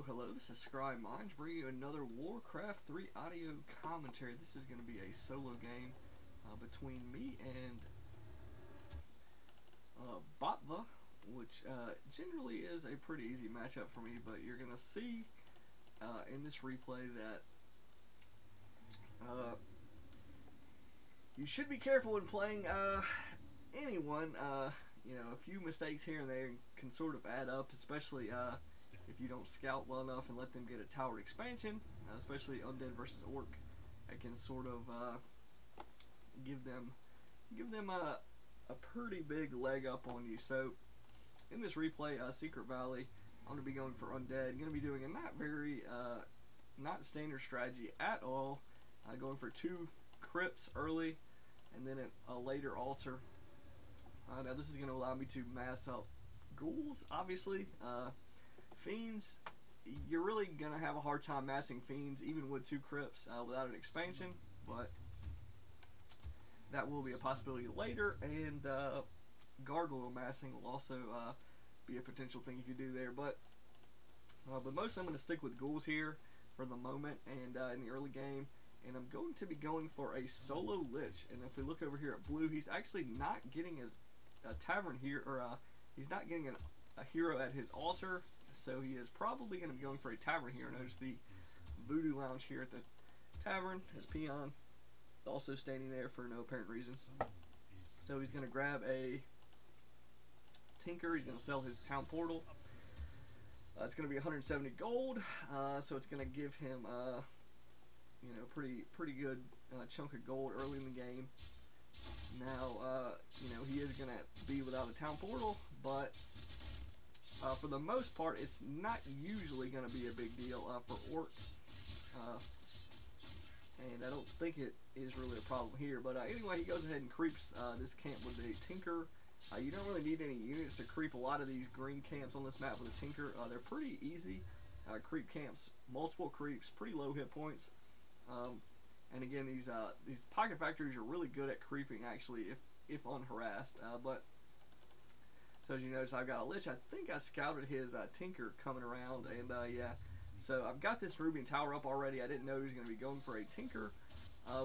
Hello, this is Scribe Minds bringing you another Warcraft 3 audio commentary. This is going to be a solo game between me and Bopva, which generally is a pretty easy matchup for me, but you're going to see in this replay that you should be careful when playing anyone. A few mistakes here and there can sort of add up, especially if you don't scout well enough and let them get a towered expansion, especially Undead versus Orc. It can sort of give them a pretty big leg up on you. So in this replay, Secret Valley, I'm going to be going for Undead. I'm going to be doing a not standard strategy at all. Going for 2 crypts early and then a later altar. Now this is going to allow me to mass up ghouls, obviously. Fiends, you're really going to have a hard time massing fiends even with 2 crypts without an expansion, but that will be a possibility later. And gargoyle massing will also be a potential thing you could do there, but most I'm going to stick with ghouls here for the moment and in the early game. And I'm going to be going for a solo lich. And if we look over here at blue, he's actually not getting a tavern here, or he's not getting a hero at his altar, so he is probably going to be going for a tavern here. Notice the voodoo lounge here at the tavern. His peon also standing there for no apparent reason. So he's going to grab a tinker. He's going to sell his town portal. It's going to be 170 gold, so it's going to give him pretty good chunk of gold early in the game. Now, he is going to be without a town portal, but for the most part, it's not usually going to be a big deal for Orc. And I don't think it is really a problem here. But anyway, he goes ahead and creeps this camp with a Tinker. You don't really need any units to creep a lot of these green camps on this map with a Tinker. They're pretty easy. Creep camps, multiple creeps, pretty low hit points. And again, these pocket factories are really good at creeping, actually, if unharassed. But so as you notice, I've got a lich. I think I scouted his Tinker coming around, and yeah. So I've got this Rubian Tower up already. I didn't know he was going to be going for a Tinker,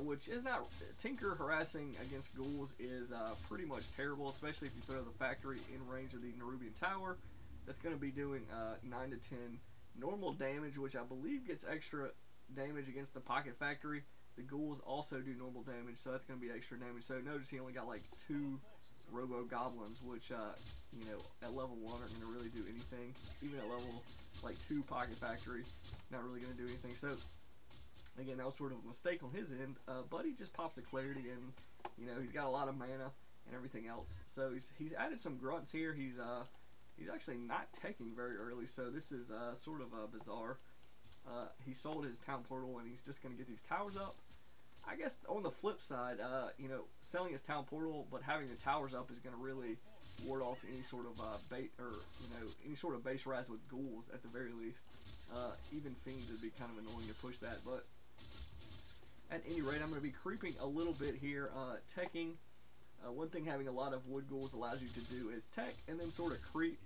which is not Tinker harassing against ghouls is pretty much terrible, especially if you throw the factory in range of the Nerubian Tower. That's going to be doing 9 to 10 normal damage, which I believe gets extra damage against the pocket factory. The ghouls also do normal damage, so that's going to be extra damage. So notice he only got like 2 robo goblins, which at level 1 aren't going to really do anything. Even at level like 2 pocket factory, not really going to do anything. So again, that was sort of a mistake on his end, but he just pops a clarity, and he's got a lot of mana and everything else. So he's added some grunts here. He's actually not teching very early, so this is sort of bizarre. He sold his town portal and he's just going to get these towers up. I guess on the flip side, selling his town portal but having the towers up is going to really ward off any sort of bait, or any sort of base rise with ghouls at the very least. Even fiends would be kind of annoying to push that, but at any rate, I'm going to be creeping a little bit here, teching. One thing having a lot of wood ghouls allows you to do is tech and then sort of creep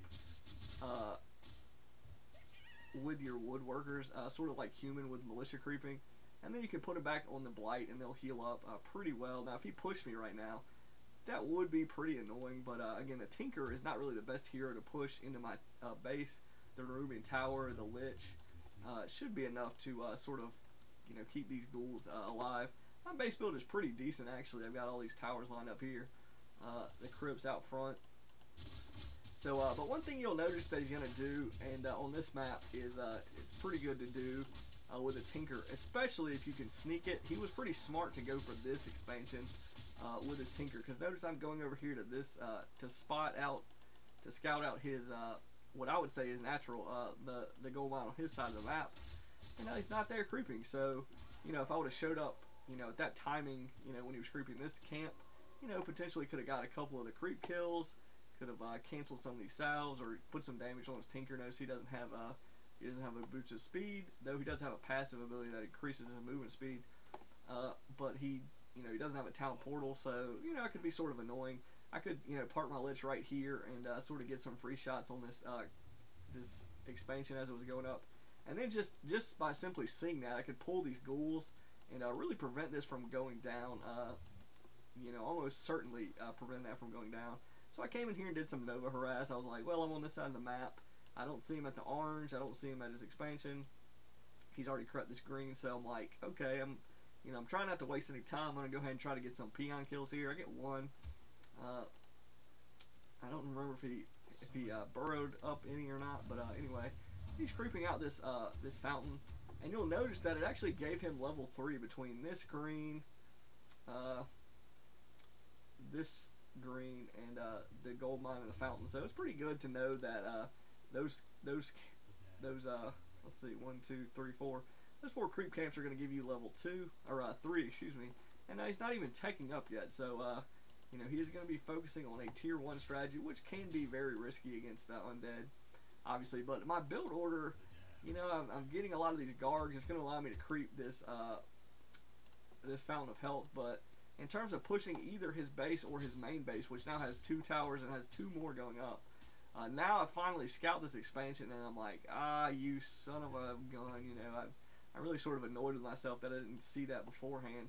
with your woodworkers, sort of like human with militia creeping, and then you can put them back on the blight and they'll heal up pretty well. Now if he pushed me right now, that would be pretty annoying, but again, the Tinker is not really the best hero to push into my base. The Nerubian Tower, the Lich, should be enough to sort of keep these ghouls alive. My base build is pretty decent, actually. I've got all these towers lined up here, the crypts out front. So, but one thing you'll notice that he's going to do, and on this map, is it's pretty good to do with a Tinker, especially if you can sneak it. He was pretty smart to go for this expansion with his Tinker, because notice I'm going over here to this to scout out his what I would say is natural, the gold mine on his side of the map, and now he's not there creeping. So, if I would have showed up, at that timing, when he was creeping this camp, potentially could have got a couple of the creep kills. Could have canceled some of these salves or put some damage on his Tinker. Notice he doesn't have a boost of speed, though he does have a passive ability that increases his movement speed. But he doesn't have a town portal, so it could be sort of annoying. I could park my lich right here and sort of get some free shots on this this expansion as it was going up. And then just by simply seeing that, I could pull these ghouls and really prevent this from going down. Almost certainly prevent that from going down. So I came in here and did some Nova harass. I was like, well, I'm on this side of the map. I don't see him at the orange. I don't see him at his expansion. He's already cut this green, so I'm like, okay, I'm trying not to waste any time. I'm gonna go ahead and try to get some peon kills here. I get one. I don't remember if he burrowed up any or not, but anyway, he's creeping out this fountain, and you'll notice that it actually gave him level 3 between uh, this green and the gold mine and the fountain. So it's pretty good to know that those let's see, 1, 2, 3, 4. Those 4 creep camps are going to give you level 2 or 3, excuse me. And he's not even teching up yet, so he's going to be focusing on a tier 1 strategy, which can be very risky against undead, obviously. But my build order, I'm getting a lot of these guards. It's going to allow me to creep this fountain of health, but in terms of pushing either his base or his main base, which now has 2 towers and has 2 more going up, now I finally scout this expansion, and I'm like, you son of a gun, I'm really sort of annoyed with myself that I didn't see that beforehand,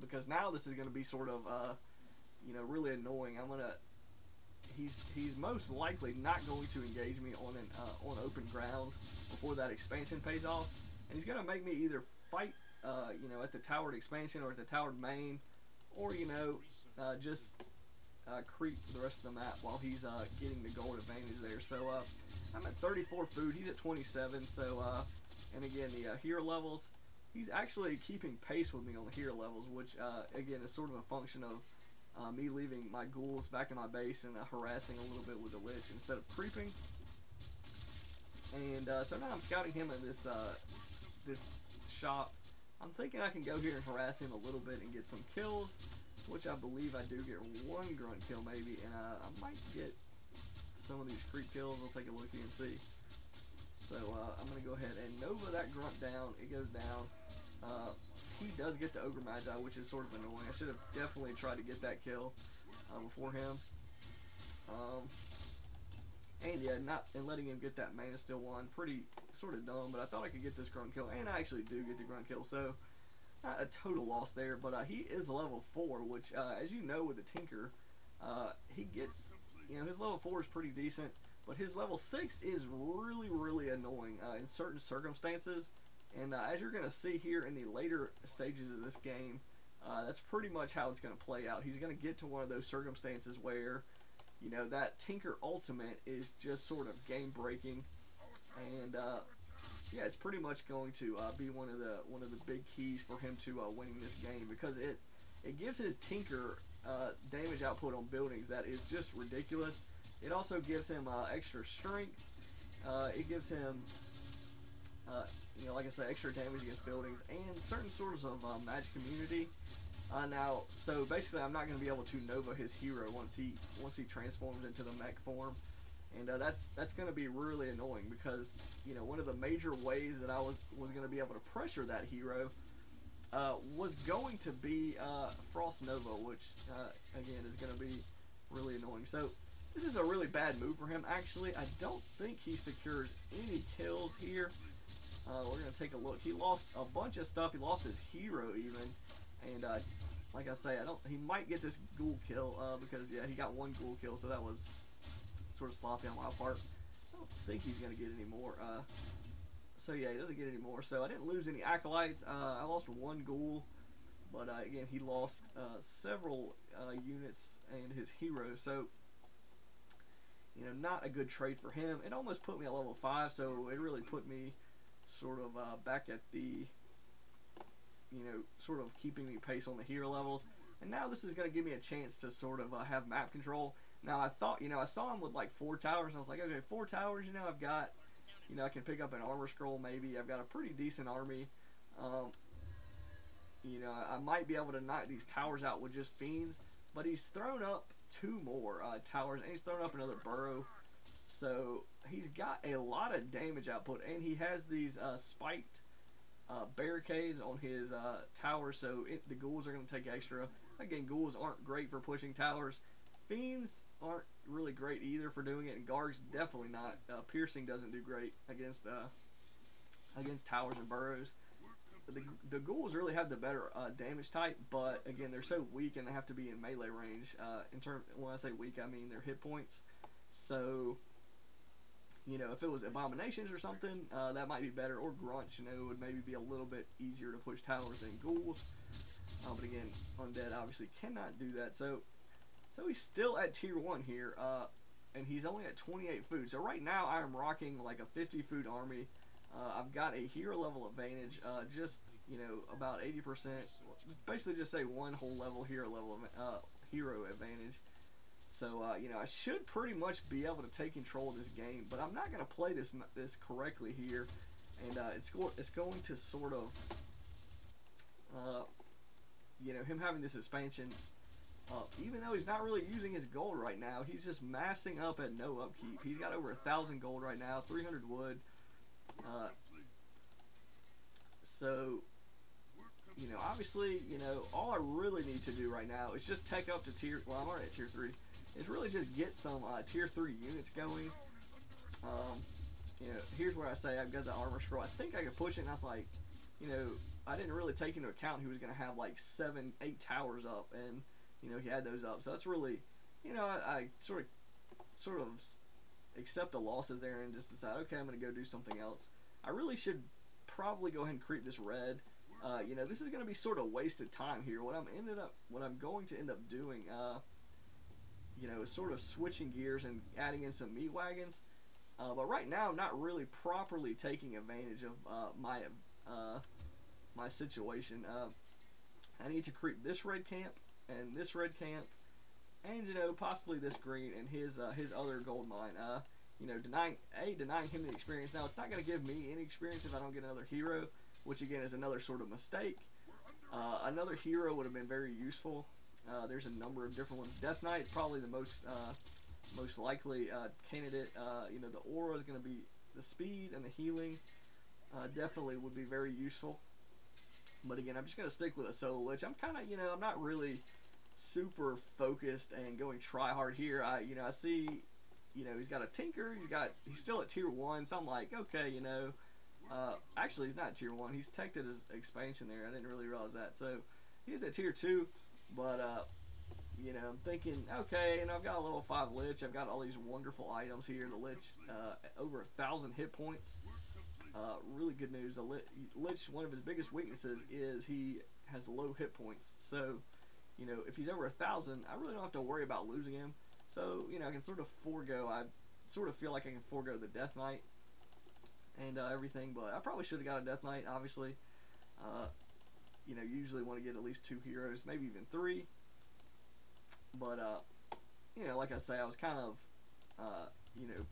because now this is going to be sort of, really annoying. He's most likely not going to engage me on open grounds before that expansion pays off, and he's going to make me either fight at the towered expansion or at the towered main, or just creep the rest of the map while he's getting the gold advantage there. So I'm at 34 food, he's at 27. So and again, the hero levels, he's actually keeping pace with me on the hero levels, which again is sort of a function of me leaving my ghouls back in my base and harassing a little bit with the lich instead of creeping. And so now I'm scouting him in this shop. I'm thinking I can go here and harass him a little bit and get some kills, which I believe I do get 1 grunt kill maybe, and I might get some of these creep kills. I'll take a look here and see. So I'm going to go ahead and Nova that grunt down. It goes down. He does get the Ogre Magi, which is sort of annoying. I should have definitely tried to get that kill before him. And yeah, and letting him get that Mana Steel one, pretty sort of dumb, but I thought I could get this grunt kill, and I actually do get the grunt kill, so not a total loss there, but he is level 4, which, as you know with the Tinker, he gets, his level 4 is pretty decent, but his level 6 is really, really annoying in certain circumstances, and as you're going to see here in the later stages of this game, that's pretty much how it's going to play out. He's going to get to one of those circumstances where that Tinker ultimate is just sort of game breaking, and yeah, it's pretty much going to be one of the big keys for him to winning this game, because it gives his Tinker damage output on buildings that is just ridiculous. It also gives him extra strength. It gives him like I said, extra damage against buildings and certain sorts of magic immunity. Now, so basically, I'm not going to be able to Nova his hero once he transforms into the mech form, and that's going to be really annoying, because one of the major ways that I was going to be able to pressure that hero was going to be Frost Nova, which again is going to be really annoying. So this is a really bad move for him. Actually, I don't think he secures any kills here. We're going to take a look. He lost a bunch of stuff. He lost his hero even. And like I say, he might get this ghoul kill, because yeah, he got 1 ghoul kill, so that was sort of sloppy on my part. I don't think he's going to get any more. So yeah, he doesn't get any more. So I didn't lose any acolytes. I lost 1 ghoul, but again, he lost several units and his hero. So not a good trade for him. It almost put me at level 5, so it really put me sort of back at the sort of keeping me pace on the hero levels. And now this is going to give me a chance to sort of have map control. Now I thought, I saw him with like 4 towers, and I was like, okay, 4 towers, I've got, I can pick up an armor scroll maybe. I've got a pretty decent army. I might be able to knock these towers out with just fiends, but he's thrown up 2 more towers, and he's thrown up another burrow. So he's got a lot of damage output, and he has these spiked barricades on his towers, so the ghouls are going to take extra. Again, ghouls aren't great for pushing towers. Fiends aren't really great either for doing it, and guards definitely not. Piercing doesn't do great against against towers and burrows. The ghouls really have the better damage type, but again, they're so weak and they have to be in melee range. When I say weak, I mean their hit points. So, if it was abominations or something, that might be better. Or grunts, it would maybe be a little bit easier to push towers than ghouls. But again, undead obviously cannot do that. So he's still at tier 1 here, and he's only at 28 food. So right now I am rocking like a 50 food army. I've got a hero level advantage, just about 80%. Basically, just say one whole level hero advantage. So I should pretty much be able to take control of this game, but I'm not going to play this correctly here, and it's going to sort of him having this expansion. Even though he's not really using his gold right now, he's just massing up at no upkeep. He's got over 1,000 gold right now, 300 wood. So, obviously, all I really need to do right now is just take up to well, I'm already at tier 3. Is really just get some tier 3 units going. Here's where I say I've got the armor scroll. I think I could push it, and I was like, I didn't really take into account he was going to have like 7, 8 towers up, and he had those up. So that's really, I sort of accept the losses there and just decide, okay, I'm going to go do something else. I really should probably go ahead and creep this red. This is going to be sort of wasted time here. What I'm going to end up doing, is sort of switching gears and adding in some meat wagons. But right now, I'm not really properly taking advantage of my situation. I need to creep this red camp and this red camp, and possibly this green and his other gold mine. Denying him the experience. Now, it's not going to give me any experience if I don't get another hero, which again is another sort of mistake. Another hero would have been very useful. There's a number of different ones. Death Knight probably the most likely candidate. The aura is going to be the speed and the healing. Definitely would be very useful. But again, I'm just going to stick with a solo lich. I'm kind of, I'm not really super focused and going try hard here. I see, he's got a tinker. He's still at tier 1. So I'm like, okay, actually he's not tier 1. He's teched at his expansion there. I didn't really realize that. So he's at tier 2. But I'm thinking, okay, I've got a level 5 lich. I've got all these wonderful items here. The lich, over 1,000 hit points. Really good news. The lich, one of his biggest weaknesses is he has low hit points. So, if he's over 1,000, I really don't have to worry about losing him. So, I can sort of forego. I sort of feel like I can forego the Death Knight and everything. But I probably should have got a Death Knight, obviously. Usually want to get at least 2 heroes, maybe even 3. But, like I say, I was kind of,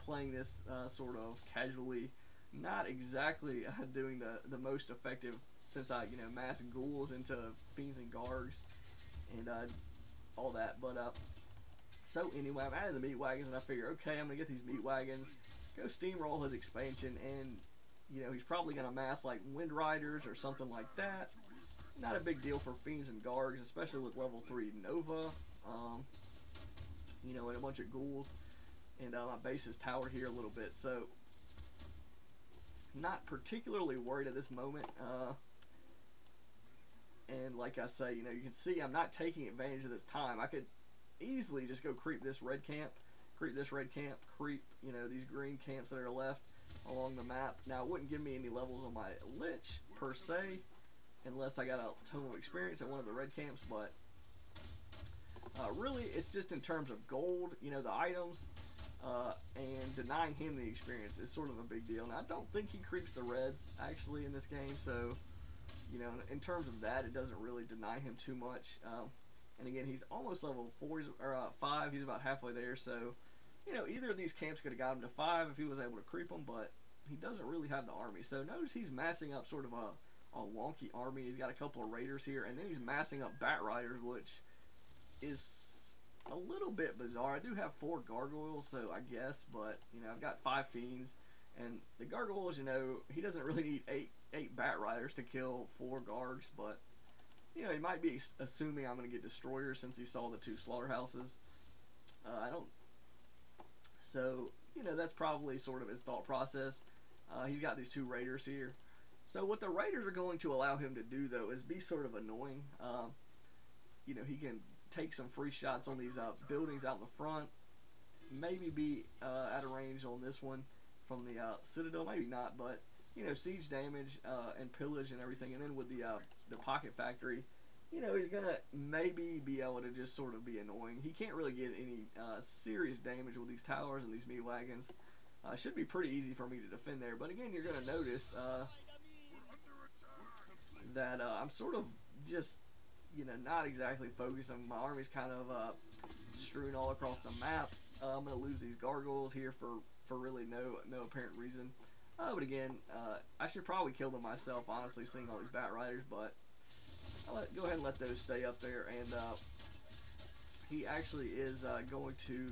playing this sort of casually. Not exactly doing the most effective since I, mass ghouls into fiends and gargs and all that. But, so anyway, I've added the meat wagons and I figure, okay, I'm going to get these meat wagons, go steamroll his expansion, and, he's probably going to mass like Wind Riders or something like that. Not a big deal for fiends and gargs, especially with level 3 Nova, and a bunch of ghouls. And my base is towered here a little bit, so not particularly worried at this moment. And like I say, you can see I'm not taking advantage of this time. I could easily just go creep this red camp, creep these green camps that are left along the map. Now, it wouldn't give me any levels on my lich per se, unless I got a ton of experience at one of the red camps. But really, it's just in terms of gold, the items. And denying him the experience is sort of a big deal. Now, I don't think he creeps the reds, actually, in this game, so, in terms of that, it doesn't really deny him too much. And again, he's almost level 4, or 5, he's about halfway there, so, either of these camps could have got him to 5 if he was able to creep them, but he doesn't really have the army. So, notice he's massing up sort of a wonky army. He's got a couple of raiders here, and then he's massing up bat riders, which is a little bit bizarre. I do have 4 gargoyles, so I guess, but I've got 5 fiends, and the gargoyles, he doesn't really need 8 bat riders to kill 4 gargs, but he might be assuming I'm going to get destroyers since he saw the 2 slaughterhouses. I don't. So that's probably sort of his thought process. He's got these 2 raiders here. So what the Raiders are going to allow him to do though is be sort of annoying. He can take some free shots on these buildings out in the front. Maybe be out of range on this one from the Citadel. Maybe not, but siege damage and pillage and everything. And then with the pocket factory, he's gonna maybe be able to just sort of be annoying. He can't really get any serious damage with these towers and these meat wagons. Should be pretty easy for me to defend there. But again, you're gonna notice that I'm sort of just not exactly focused. My army's kind of strewn all across the map. I'm gonna lose these gargoyles here for really no apparent reason. But again, I should probably kill them myself, honestly, seeing all these bat riders. But I'll go ahead and let those stay up there. And he actually is going to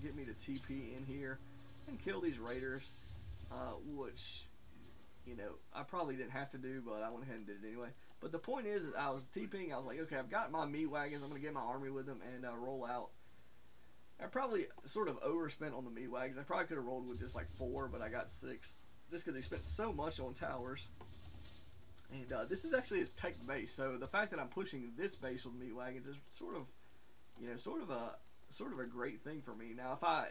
get me to TP in here and kill these raiders, which I probably didn't have to do, but I went ahead and did it anyway. But the point is, I was TPing. I was like, okay, I've got my meat wagons. I'm gonna get my army with them and roll out. I probably sort of overspent on the meat wagons. I probably could have rolled with just like 4, but I got 6 just because they spent so much on towers. And this is actually his tech base, so the fact that I'm pushing this base with meat wagons is sort of a great thing for me. Now, if I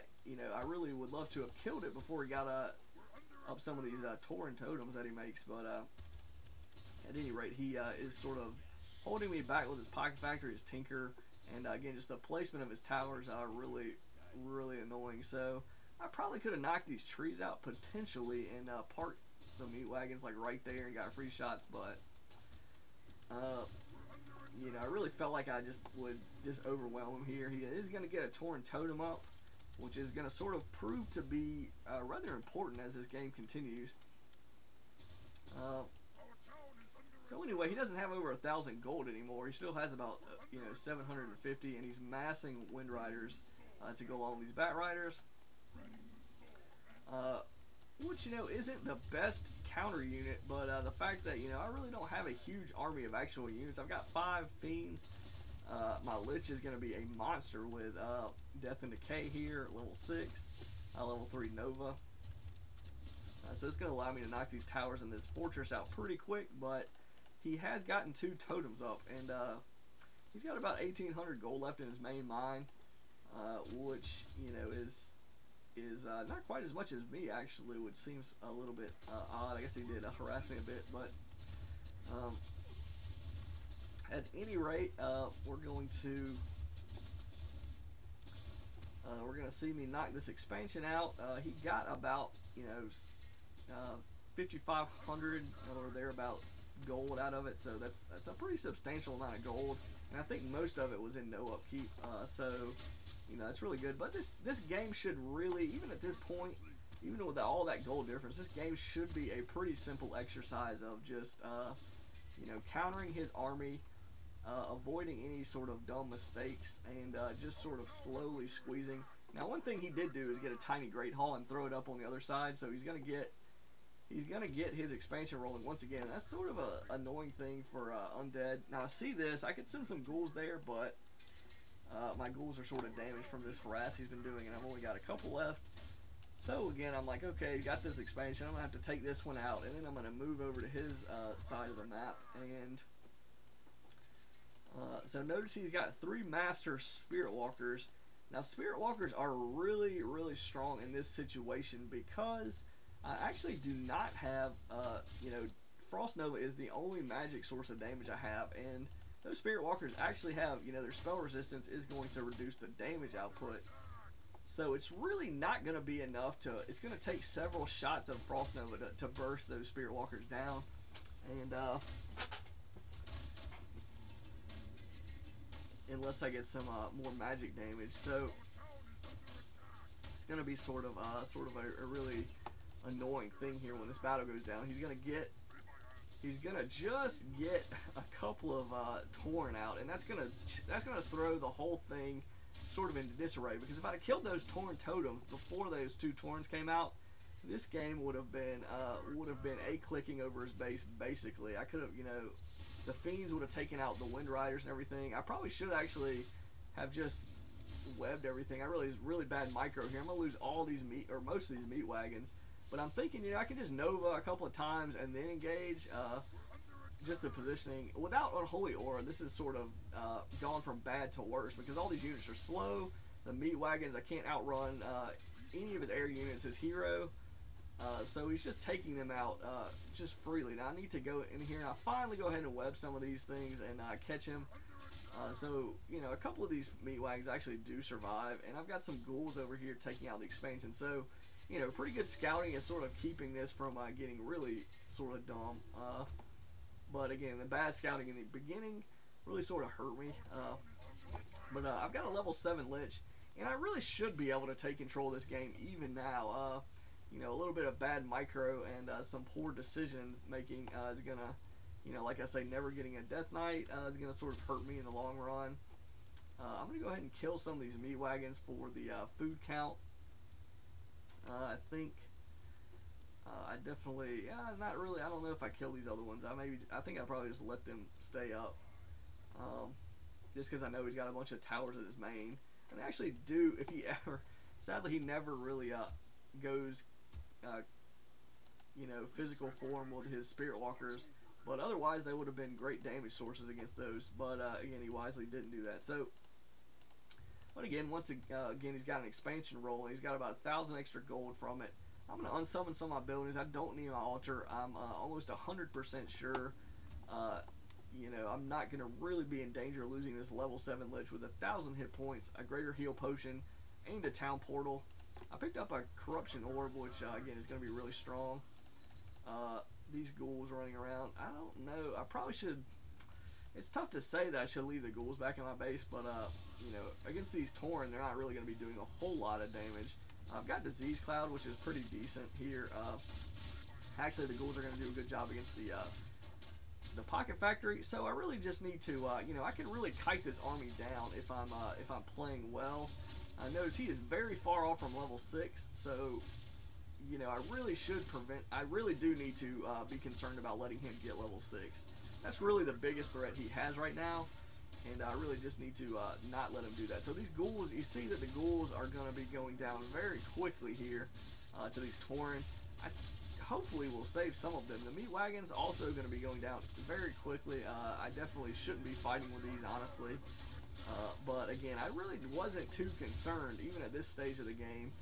really would love to have killed it before he got up some of these Tauren totems that he makes, but at any rate, he is sort of holding me back with his pocket factory, his tinker, and again, just the placement of his towers are really annoying. So I probably could have knocked these trees out potentially and parked the meat wagons like right there and got free shots, but I really felt like I would overwhelm him here. He is going to get a Tauren totem up, which is going to sort of prove to be rather important as this game continues. So anyway, he doesn't have over 1,000 gold anymore. He still has about 750, and he's massing wind riders to go along with these bat riders, which isn't the best counter unit. But the fact that I really don't have a huge army of actual units. I've got 5 fiends. My lich is going to be a monster with Death and Decay here, level 6, level 3 Nova. So it's going to allow me to knock these towers and this fortress out pretty quick, but he has gotten 2 totems up, and he's got about 1,800 gold left in his main mine, which is not quite as much as me actually, which seems a little bit odd. I guess he did harass me a bit, but at any rate, we're going to see me knock this expansion out. He got about 5,500 or thereabout gold out of it, so that's a pretty substantial amount of gold, and I think most of it was in no upkeep. So that's really good. But this game should really, even at this point, even with all that gold difference, this game should be a pretty simple exercise of just countering his army, avoiding any sort of dumb mistakes, and just sort of slowly squeezing. Now, one thing he did do is get a tiny Great Hall and throw it up on the other side, so he's gonna get his expansion rolling once again. That's sort of a annoying thing for Undead. Now, I see this. I could send some ghouls there, but my ghouls are sort of damaged from this harass he's been doing, and I've only got a couple left. So again, I'm like, okay, got this expansion. I'm gonna have to take this one out, and then I'm gonna move over to his side of the map. And so notice he's got 3 master spirit walkers. Now, spirit walkers are really strong in this situation because I actually do not have, Frost Nova is the only magic source of damage I have, and those spirit walkers actually have, their spell resistance is going to reduce the damage output. So it's really not going to be enough it's going to take several shots of Frost Nova to burst those spirit walkers down. And, unless I get some more magic damage. So it's going to be sort of a really annoying thing here when this battle goes down. He's gonna just get a couple of Tauren out, and that's gonna throw the whole thing sort of into disarray. Because if I'd have killed those Tauren totems before those 2 Taurens came out, this game would have been a-clicking over his base. Basically, I could have, the fiends would have taken out the wind riders and everything. I probably should actually have just webbed everything. I really bad micro here. I'm gonna lose all these most of these meat wagons. But I'm thinking, I can just Nova a couple of times and then engage. Just the positioning without Unholy Aura. This is sort of gone from bad to worse because all these units are slow. The meat wagons, I can't outrun any of his air units. His hero. So he's just taking them out just freely. Now I need to go in here and I finally go ahead and web some of these things and catch him. So, a couple of these meat wagons actually do survive, and I've got some ghouls over here taking out the expansion. So, pretty good scouting is sort of keeping this from getting really sort of dumb. But again, the bad scouting in the beginning really sort of hurt me. But I've got a level 7 Lich, and I really should be able to take control of this game even now. A little bit of bad micro and some poor decisions making is gonna, like I say, never getting a Death Knight is gonna sort of hurt me in the long run. I'm gonna go ahead and kill some of these meat wagons for the food count. I think I definitely, not really. I don't know if I kill these other ones. I think I probably just let them stay up, just because I know he's got a bunch of towers at his main. And they actually do, if he ever, sadly he never really goes physical form with his Spirit Walkers, but otherwise they would have been great damage sources against those. But again, he wisely didn't do that. So, but again, again, he's got an expansion roll, and he's got about 1,000 extra gold from it. I'm going to unsummon some of my buildings. I don't need my altar. I'm almost 100% sure, I'm not going to really be in danger of losing this level 7 Lich with 1,000 hit points, a greater heal potion, and a town portal. I picked up a corruption orb, which again is going to be really strong. These ghouls running around. I don't know. I probably should. It's tough to say that I should leave the ghouls back in my base, but against these Tauren, they're not really going to be doing a whole lot of damage. I've got Disease Cloud, which is pretty decent here. Actually, the ghouls are going to do a good job against the Pocket Factory. So I really just need to, I can really kite this army down if I'm playing well. Notice he is very far off from level 6, so I really do need to be concerned about letting him get level 6. That's really the biggest threat he has right now, and I really just need to not let him do that. So these ghouls, you see that the ghouls are going to be going down very quickly here to these Tauren. Hopefully we'll save some of them. The meat wagons also going to be going down very quickly. I definitely shouldn't be fighting with these, honestly. But again, I really wasn't too concerned, even at this stage of the game.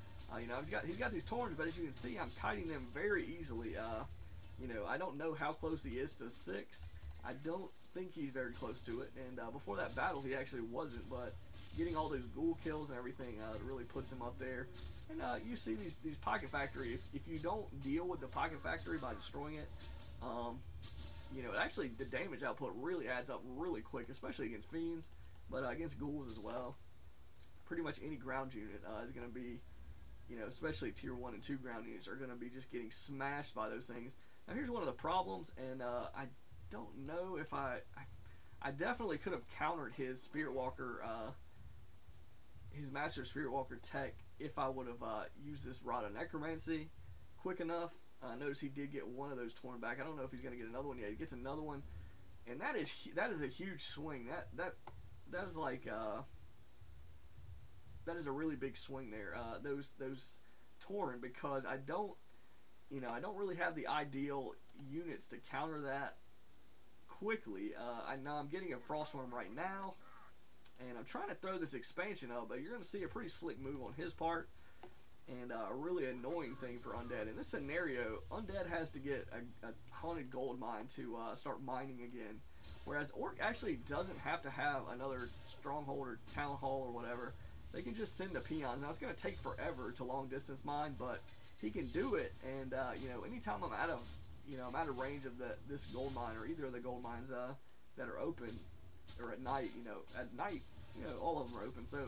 He's got these Taurens, but as you can see, I'm kiting them very easily. I don't know how close he is to 6. I don't think he's very close to it. And before that battle, he actually wasn't. But getting all those ghoul kills and everything really puts him up there. And you see these Pocket Factory. If you don't deal with the Pocket Factory by destroying it, actually the damage output really adds up really quick, especially against fiends, but against ghouls as well. Pretty much any ground unit is going to be, especially tier 1 and 2 ground units are going to be just getting smashed by those things. Now here's one of the problems, and I don't know if I definitely could have countered his Spirit Walker, his Master Spirit Walker tech if I would have used this Rod of Necromancy quick enough. Notice he did get one of those torn back. I don't know if he's going to get another one yet. He gets another one, and that is a huge swing. That is like that is a really big swing there. Those Tauren, because I don't really have the ideal units to counter that quickly. I know I'm getting a Frostworm right now, and I'm trying to throw this expansion up, but you're going to see a pretty slick move on his part, and a really annoying thing for Undead. In this scenario, Undead has to get a haunted gold mine to start mining again, whereas Orc actually doesn't have to have another stronghold or town hall or whatever. They can just send the peons. Now it's going to take forever to long distance mine, but he can do it. And anytime I'm out of range of this gold mine or either of the gold mines that are open, or at night, all of them are open. So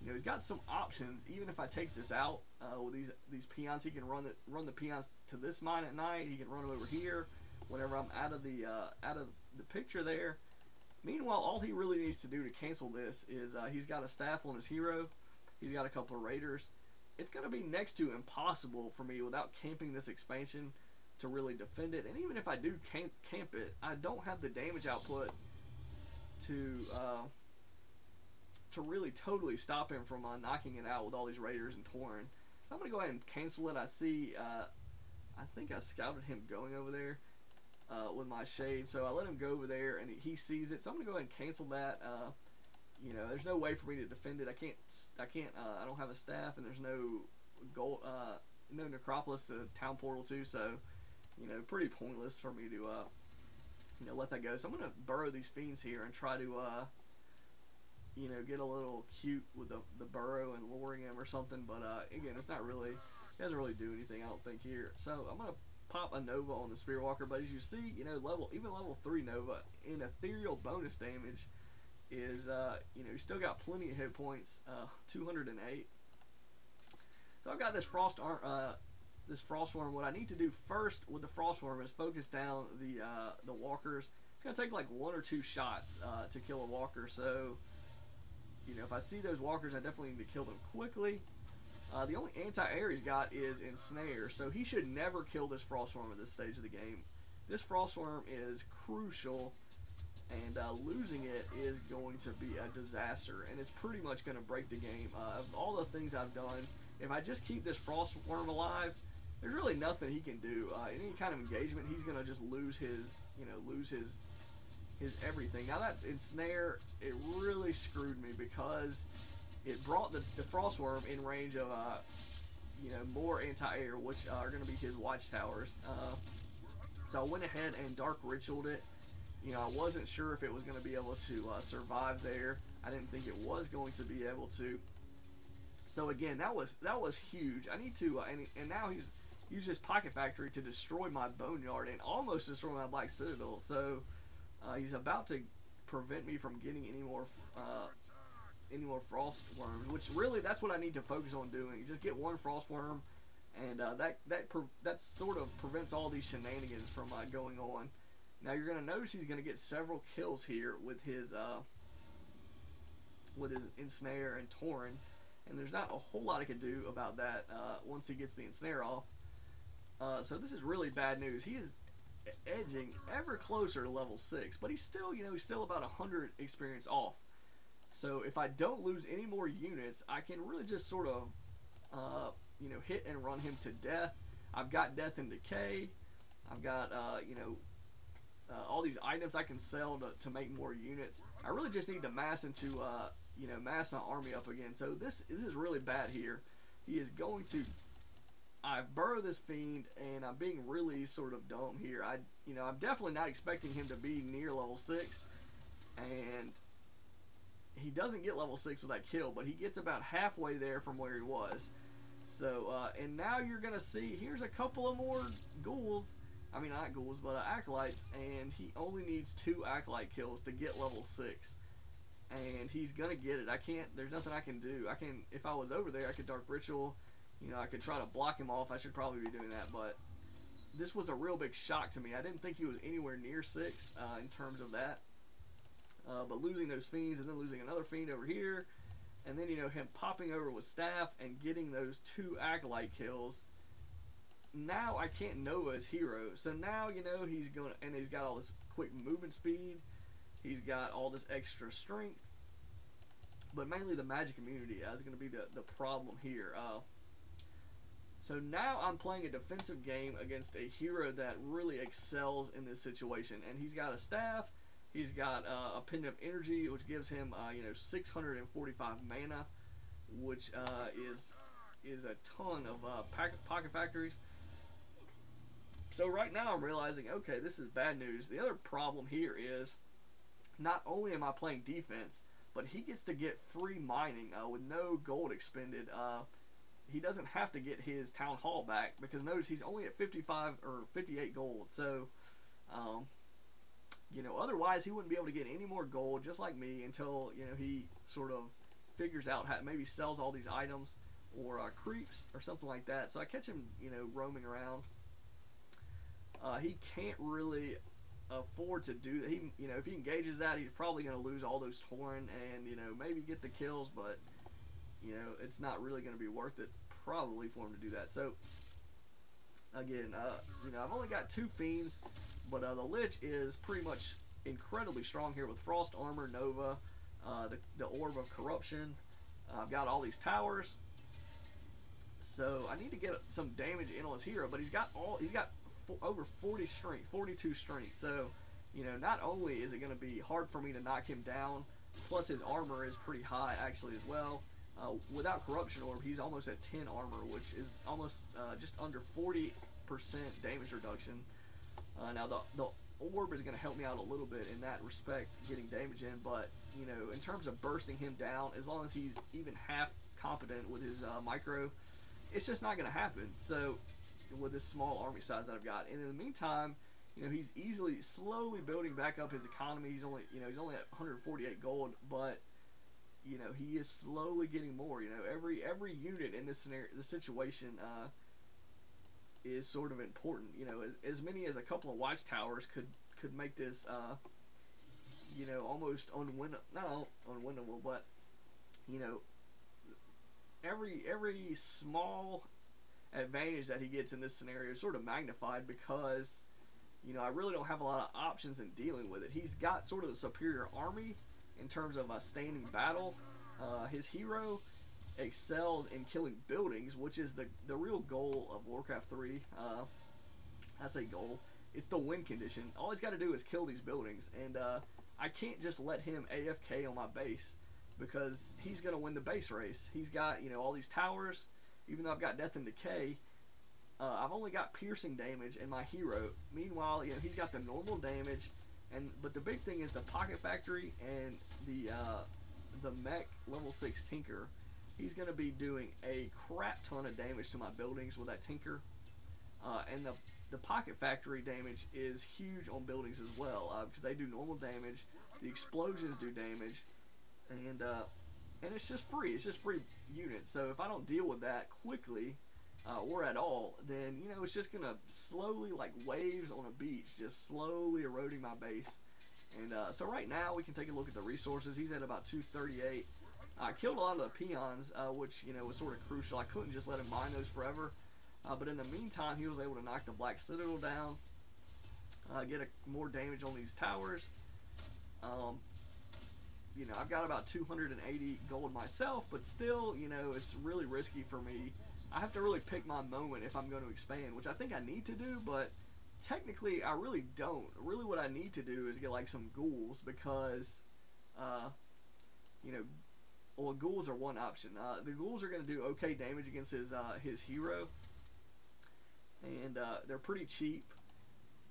he's got some options. Even if I take this out with these peons, he can run the peons to this mine at night. He can run them over here whenever I'm out of the picture there. Meanwhile, all he really needs to do to cancel this is he's got a staff on his hero. He's got a couple of raiders. It's going to be next to impossible for me without camping this expansion to really defend it. And even if I do camp it, I don't have the damage output to really totally stop him from knocking it out with all these raiders and Tauren. So I'm going to go ahead and cancel it. I see, I think I scouted him going over there with my shade. So I let him go over there and he sees it. So I'm going to go ahead and cancel that. You know, there's no way for me to defend it. I don't have a staff, and there's no gold, no necropolis to town portal to, so, you know, pretty pointless for me to, you know, let that go. So I'm gonna burrow these fiends here and try to, you know, get a little cute with the burrow and luring him or something. But again, it's not really, it doesn't really do anything, I don't think here. So I'm gonna pop a Nova on the Spear Walker, but as you see, you know, even level 3 Nova in ethereal bonus damage is, you know, he's still got plenty of hit points, 208. So I've got this this Frostworm. What I need to do first with the Frostworm is focus down the walkers. It's gonna take like 1 or 2 shots to kill a walker. So, you know, if I see those walkers, I definitely need to kill them quickly. The only anti-air he's got is Ensnare, so he should never kill this Frostworm at this stage of the game. This Frostworm is crucial, and losing it is going to be a disaster, and it's pretty much going to break the game. Of all the things I've done, if I just keep this Frostworm alive, there's really nothing he can do. In any kind of engagement, he's going to just lose his, you know, lose his everything. Now that's Ensnare. It really screwed me because it brought the Frostworm in range of, you know, more anti-air, which are going to be his watchtowers. So I went ahead and Dark Ritualed it. You know, I wasn't sure if it was going to be able to survive there. I didn't think it was going to be able to. So again, that was huge. I need to, and now he's used his Pocket Factory to destroy my Boneyard and almost destroy my Black Citadel. So he's about to prevent me from getting any more Frost Worms, which really that's what I need to focus on doing. Just get one Frost Worm, and that sort of prevents all these shenanigans from going on. Now you're going to notice he's going to get several kills here with his Ensnare and Tauren, and there's not a whole lot I can do about that once he gets the Ensnare off. So this is really bad news. He is edging ever closer to level 6, but he's still, you know, he's still about 100 experience off. So if I don't lose any more units, I can really just sort of, you know, hit and run him to death. I've got Death and Decay. I've got, you know, all these items I can sell to make more units. I really just need to mass into, you know, mass an army up again. So this is really bad here. He is going to, I've burrowed this fiend, and I'm being really sort of dumb here. You know, I'm definitely not expecting him to be near level 6, and he doesn't get level 6 with that kill, but he gets about halfway there from where he was. So, and now you're gonna see, here's a couple of more ghouls. I mean, not ghouls, but acolytes, and he only needs 2 acolyte kills to get level 6, and he's gonna get it. There's nothing I can do. If I was over there, I could Dark Ritual, you know, I could try to block him off. I should probably be doing that, but this was a real big shock to me. I didn't think he was anywhere near 6 in terms of that, but losing those fiends, and then losing another fiend over here, and then, you know, him popping over with staff and getting those 2 acolyte kills. Now I can't Nova his hero, so now, you know, he's got all this quick movement speed, he's got all this extra strength, but mainly the magic immunity is going to be the problem here. So now I'm playing a defensive game against a hero that really excels in this situation, and he's got a staff, he's got a Pendant of Energy, which gives him, you know, 645 mana, which is a ton of Pocket Factories. So right now I'm realizing, okay, this is bad news. The other problem here is, not only am I playing defense, but he gets to get free mining with no gold expended. He doesn't have to get his town hall back, because notice he's only at 55 or 58 gold. So, you know, otherwise he wouldn't be able to get any more gold, just like me, until, you know, he sort of figures out how, maybe sells all these items or creeps or something like that. So I catch him, you know, roaming around. He can't really afford to do that. He, you know, if he engages that, he's probably going to lose all those Tauren and, you know, maybe get the kills, but, you know, it's not really going to be worth it probably for him to do that. So again, you know, I've only got 2 fiends, but the Lich is pretty much incredibly strong here with Frost Armor, Nova, the Orb of Corruption. I've got all these towers. So I need to get some damage in on his hero, but he's got over 40 strength, 42 strength. So, you know, not only is it going to be hard for me to knock him down, plus his armor is pretty high actually as well. Without Corruption Orb, he's almost at 10 armor, which is almost just under 40% damage reduction. Now the orb is going to help me out a little bit in that respect, getting damage in, but you know, in terms of bursting him down, as long as he's even half competent with his micro, it's just not going to happen. So with this small army size that I've got, and in the meantime, you know, he's slowly building back up his economy. He's only at 148 gold, but you know, he is slowly getting more. You know, every unit in this scenario, this situation, is sort of important. You know, as many as a couple of watchtowers could make this, you know, almost not unwinnable, but you know, every small advantage that he gets in this scenario is sort of magnified because, you know, I really don't have a lot of options in dealing with it. He's got sort of the superior army in terms of a standing battle. His hero excels in killing buildings, which is the real goal of Warcraft 3. I say goal. It's the win condition. All he's got to do is kill these buildings, and I can't just let him AFK on my base because he's going to win the base race. He's got, you know, all these towers. Even though I've got Death and Decay, I've only got piercing damage in my hero. Meanwhile, you know, he's got the normal damage, but the big thing is the Pocket Factory and the mech level 6 Tinker. He's going to be doing a crap ton of damage to my buildings with that Tinker, and the Pocket Factory damage is huge on buildings as well, because they do normal damage. The explosions do damage, and it's just free. It's just free units. So if I don't deal with that quickly, or at all, then, you know, it's just gonna slowly, like waves on a beach, just slowly eroding my base. And so right now we can take a look at the resources. He's at about 238. I killed a lot of the peons, which, you know, was sort of crucial. I couldn't just let him mine those forever. But in the meantime, he was able to knock the Black Citadel down, get more damage on these towers. You know, I've got about 280 gold myself, but still, you know, it's really risky for me. I have to really pick my moment if I'm going to expand, which I think I need to do, but technically I really don't. Really what I need to do is get like some ghouls, because, you know, well, ghouls are one option. The ghouls are going to do okay damage against his hero, and they're pretty cheap,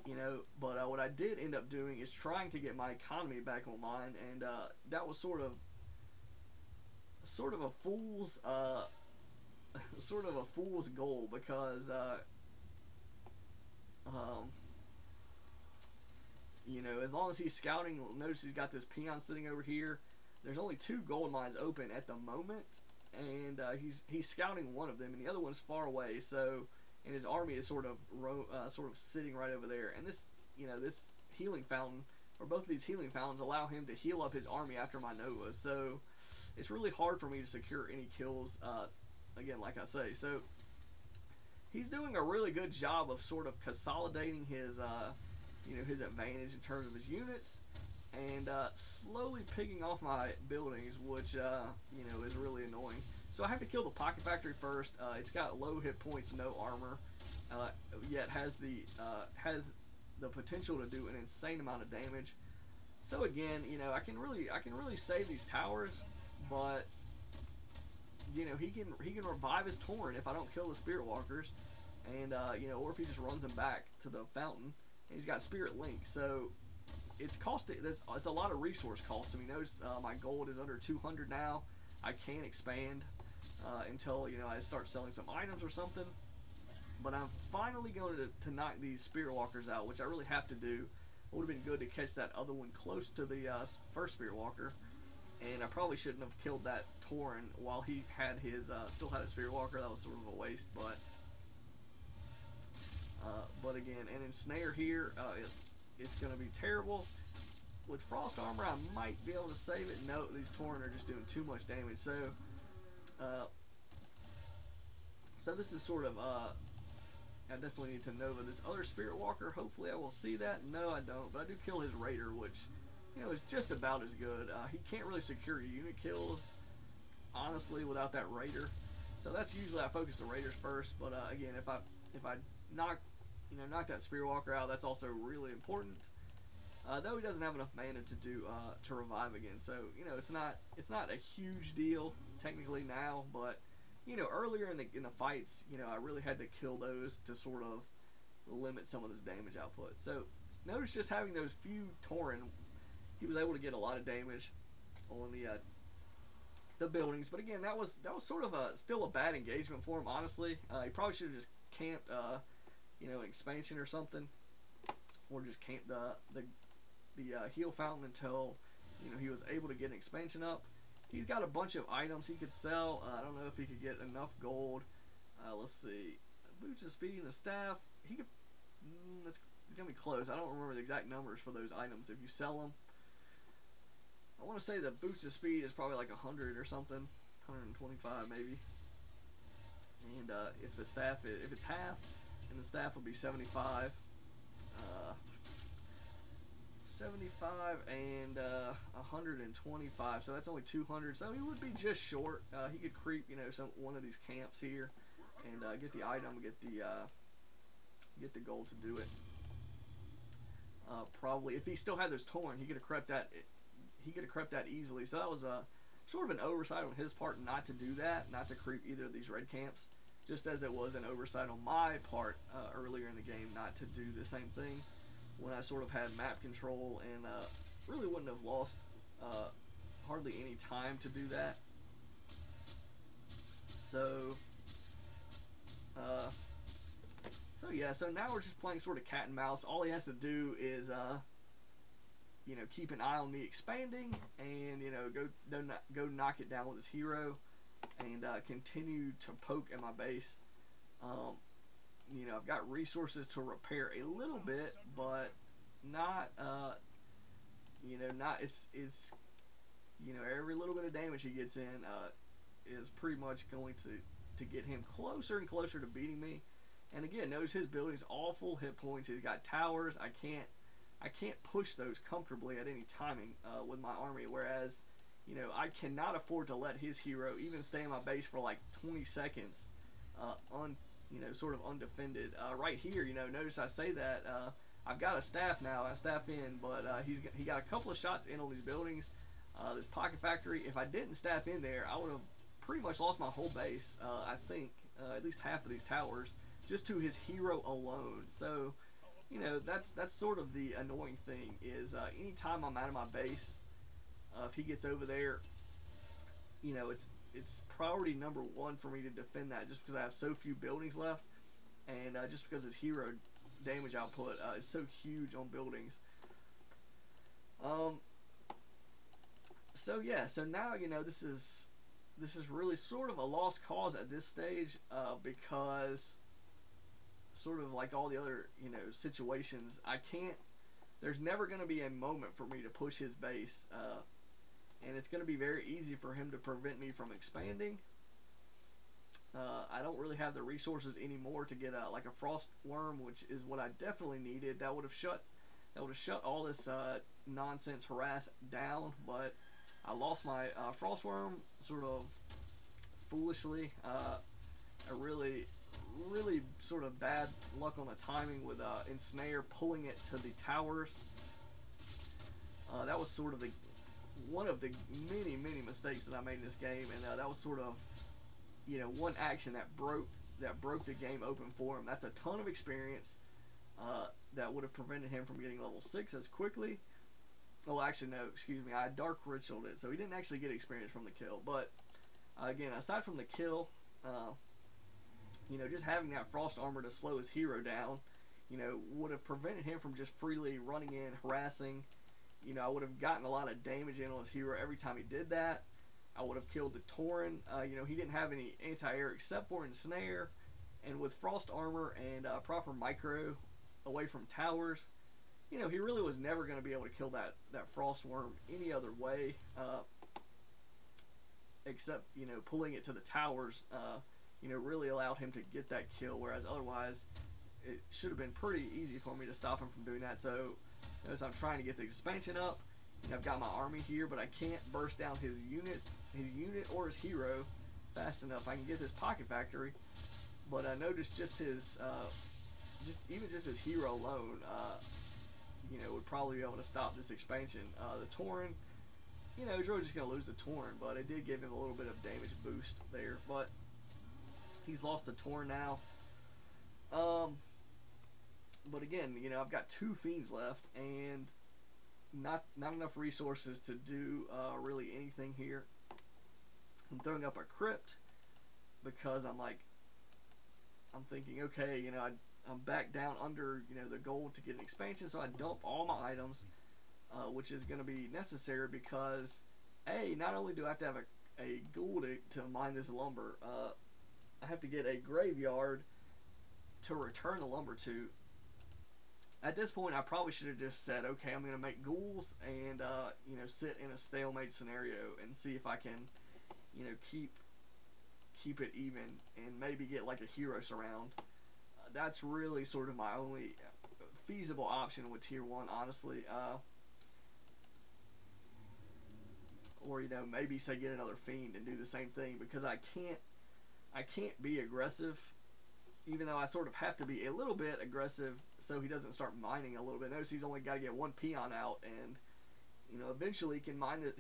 you know. But what I did end up doing is trying to get my economy back online, and that was sort of a fool's goal, because you know, as long as he's scouting, notice he's got this peon sitting over here. There's only 2 gold mines open at the moment, and he's scouting one of them, and the other one's far away. So, and his army is sort of sitting right over there. And this, you know, this healing fountain, or both of these healing fountains, allow him to heal up his army after my Nova. So, it's really hard for me to secure any kills. Again, like I say, so he's doing a really good job of sort of consolidating his, you know, his advantage in terms of his units, and slowly picking off my buildings, which, you know, is really annoying. So I have to kill the Pocket Factory first. It's got low hit points, no armor, yet has the potential to do an insane amount of damage. So again, you know, I can really save these towers, but you know, he can revive his Tauren if I don't kill the Spirit Walkers, and you know, or if he just runs them back to the fountain. And he's got Spirit Link, so it's a lot of resource cost to me. Notice my gold is under 200 now. I can't expand until, you know, I start selling some items or something. But I'm finally going to knock these Spirit Walkers out, which I really have to do. It would have been good to catch that other one close to the first Spirit Walker, and I probably shouldn't have killed that Tauren while he had his still had a Spirit Walker. That was sort of a waste, but again, and Ensnare here, it's going to be terrible. With Frost Armor, I might be able to save it. No, these Tauren are just doing too much damage. So, this is sort of, I definitely need to Nova this other Spirit Walker. Hopefully I will see that. No, I don't, but I do kill his Raider, which, you know, is just about as good. He can't really secure unit kills, honestly, without that Raider. So that's usually I focus the raiders first. But again, if I knock knock that spear walker out, that's also really important. Though he doesn't have enough mana to do to revive again, so it's not a huge deal technically now, but earlier in the fights, I really had to kill those to sort of limit some of this damage output. So notice just having those few Tauren, he was able to get a lot of damage on the buildings. But again, that was sort of still a bad engagement for him, honestly. He probably should have just camped an expansion or something, or just camped the heal fountain until he was able to get an expansion up. He's got a bunch of items he could sell. I don't know if he could get enough gold. Let's see, boots of speed and the staff. He could. It's gonna be close. I don't remember the exact numbers for those items. If you sell them, I want to say the boots of speed is probably like 100 or something, 125 maybe. And if the staff, if it's half, and the staff will be 75. 75 and 125, so that's only 200. So he would be just short. He could creep, one of these camps here, and get the item, get the gold to do it. Probably, if he still had those Tauren, he could have crept that. He could have crept that easily. So that was sort of an oversight on his part not to do that, not to creep either of these red camps. Just as it was an oversight on my part earlier in the game not to do the same thing when I sort of had map control and really wouldn't have lost hardly any time to do that. So yeah, so now we're just playing sort of cat and mouse. All he has to do is keep an eye on me expanding and go knock it down with his hero and continue to poke at my base. I've got resources to repair a little bit, but not it's every little bit of damage he gets in is pretty much going to get him closer and closer to beating me. And again, notice his building's all full hit points. He's got towers. I can't push those comfortably at any timing with my army, whereas I cannot afford to let his hero even stay in my base for like 20 seconds sort of undefended. Right here, notice I say that I've got a staff now, a staff in, but he got a couple of shots in on these buildings. This pocket factory, if I didn't staff in there, I would have pretty much lost my whole base. I think at least half of these towers just to his hero alone. So that's sort of the annoying thing is anytime I'm out of my base, if he gets over there, it's priority number one for me to defend that, just because I have so few buildings left, and just because his hero damage output is so huge on buildings. So yeah, so now this is really sort of a lost cause at this stage, because sort of like all the other situations, there's never going to be a moment for me to push his base, and it's going to be very easy for him to prevent me from expanding. I don't really have the resources anymore to get like a frost worm, which is what I definitely needed. That would have shut all this nonsense harass down, but I lost my frost worm sort of foolishly. I really sort of bad luck on the timing with ensnare, pulling it to the towers. That was sort of one of the many mistakes that I made in this game, and that was sort of one action that broke the game open for him. That's a ton of experience that would have prevented him from getting level 6 as quickly. Oh, actually no, excuse me, I dark ritualed it, so he didn't actually get experience from the kill. But again, aside from the kill, just having that frost armor to slow his hero down, would have prevented him from just freely running in, harassing. I would have gotten a lot of damage in on his hero every time he did that. I would have killed the Tauren. He didn't have any anti-air except for ensnare, and with frost armor and proper micro away from towers, he really was never going to be able to kill that frost worm any other way, except pulling it to the towers. Really allowed him to get that kill, whereas otherwise it should have been pretty easy for me to stop him from doing that. So notice I'm trying to get the expansion up. I've got my army here, but I can't burst down his unit or his hero, fast enough, I can get this pocket factory. But I noticed just his, even just his hero alone, you know, would probably be able to stop this expansion. The Tauren, you know, he's really just going to lose the Tauren, but it did give him a little bit of damage boost there. But he's lost the Tauren now. But again, you know, I've got 2 Fiends left, and not enough resources to do really anything here. I'm throwing up a crypt because I'm thinking, okay, you know, I'm back down under, you know, the gold to get an expansion, so I dump all my items, which is going to be necessary because, not only do I have to have a ghoul to mine this lumber, I have to get a graveyard to return the lumber to. At this point, I probably should have just said, okay, I'm going to make ghouls and, you know, sit in a stalemate scenario and see if I can, you know, keep it even and maybe get like a hero surround. That's really sort of my only feasible option with tier 1, honestly. Or, you know, maybe say get another fiend and do the same thing, because I can't be aggressive, even though I sort of have to be a little bit aggressive so he doesn't start mining a little bit. Notice he's only got to get 1 peon out, and, you know, eventually he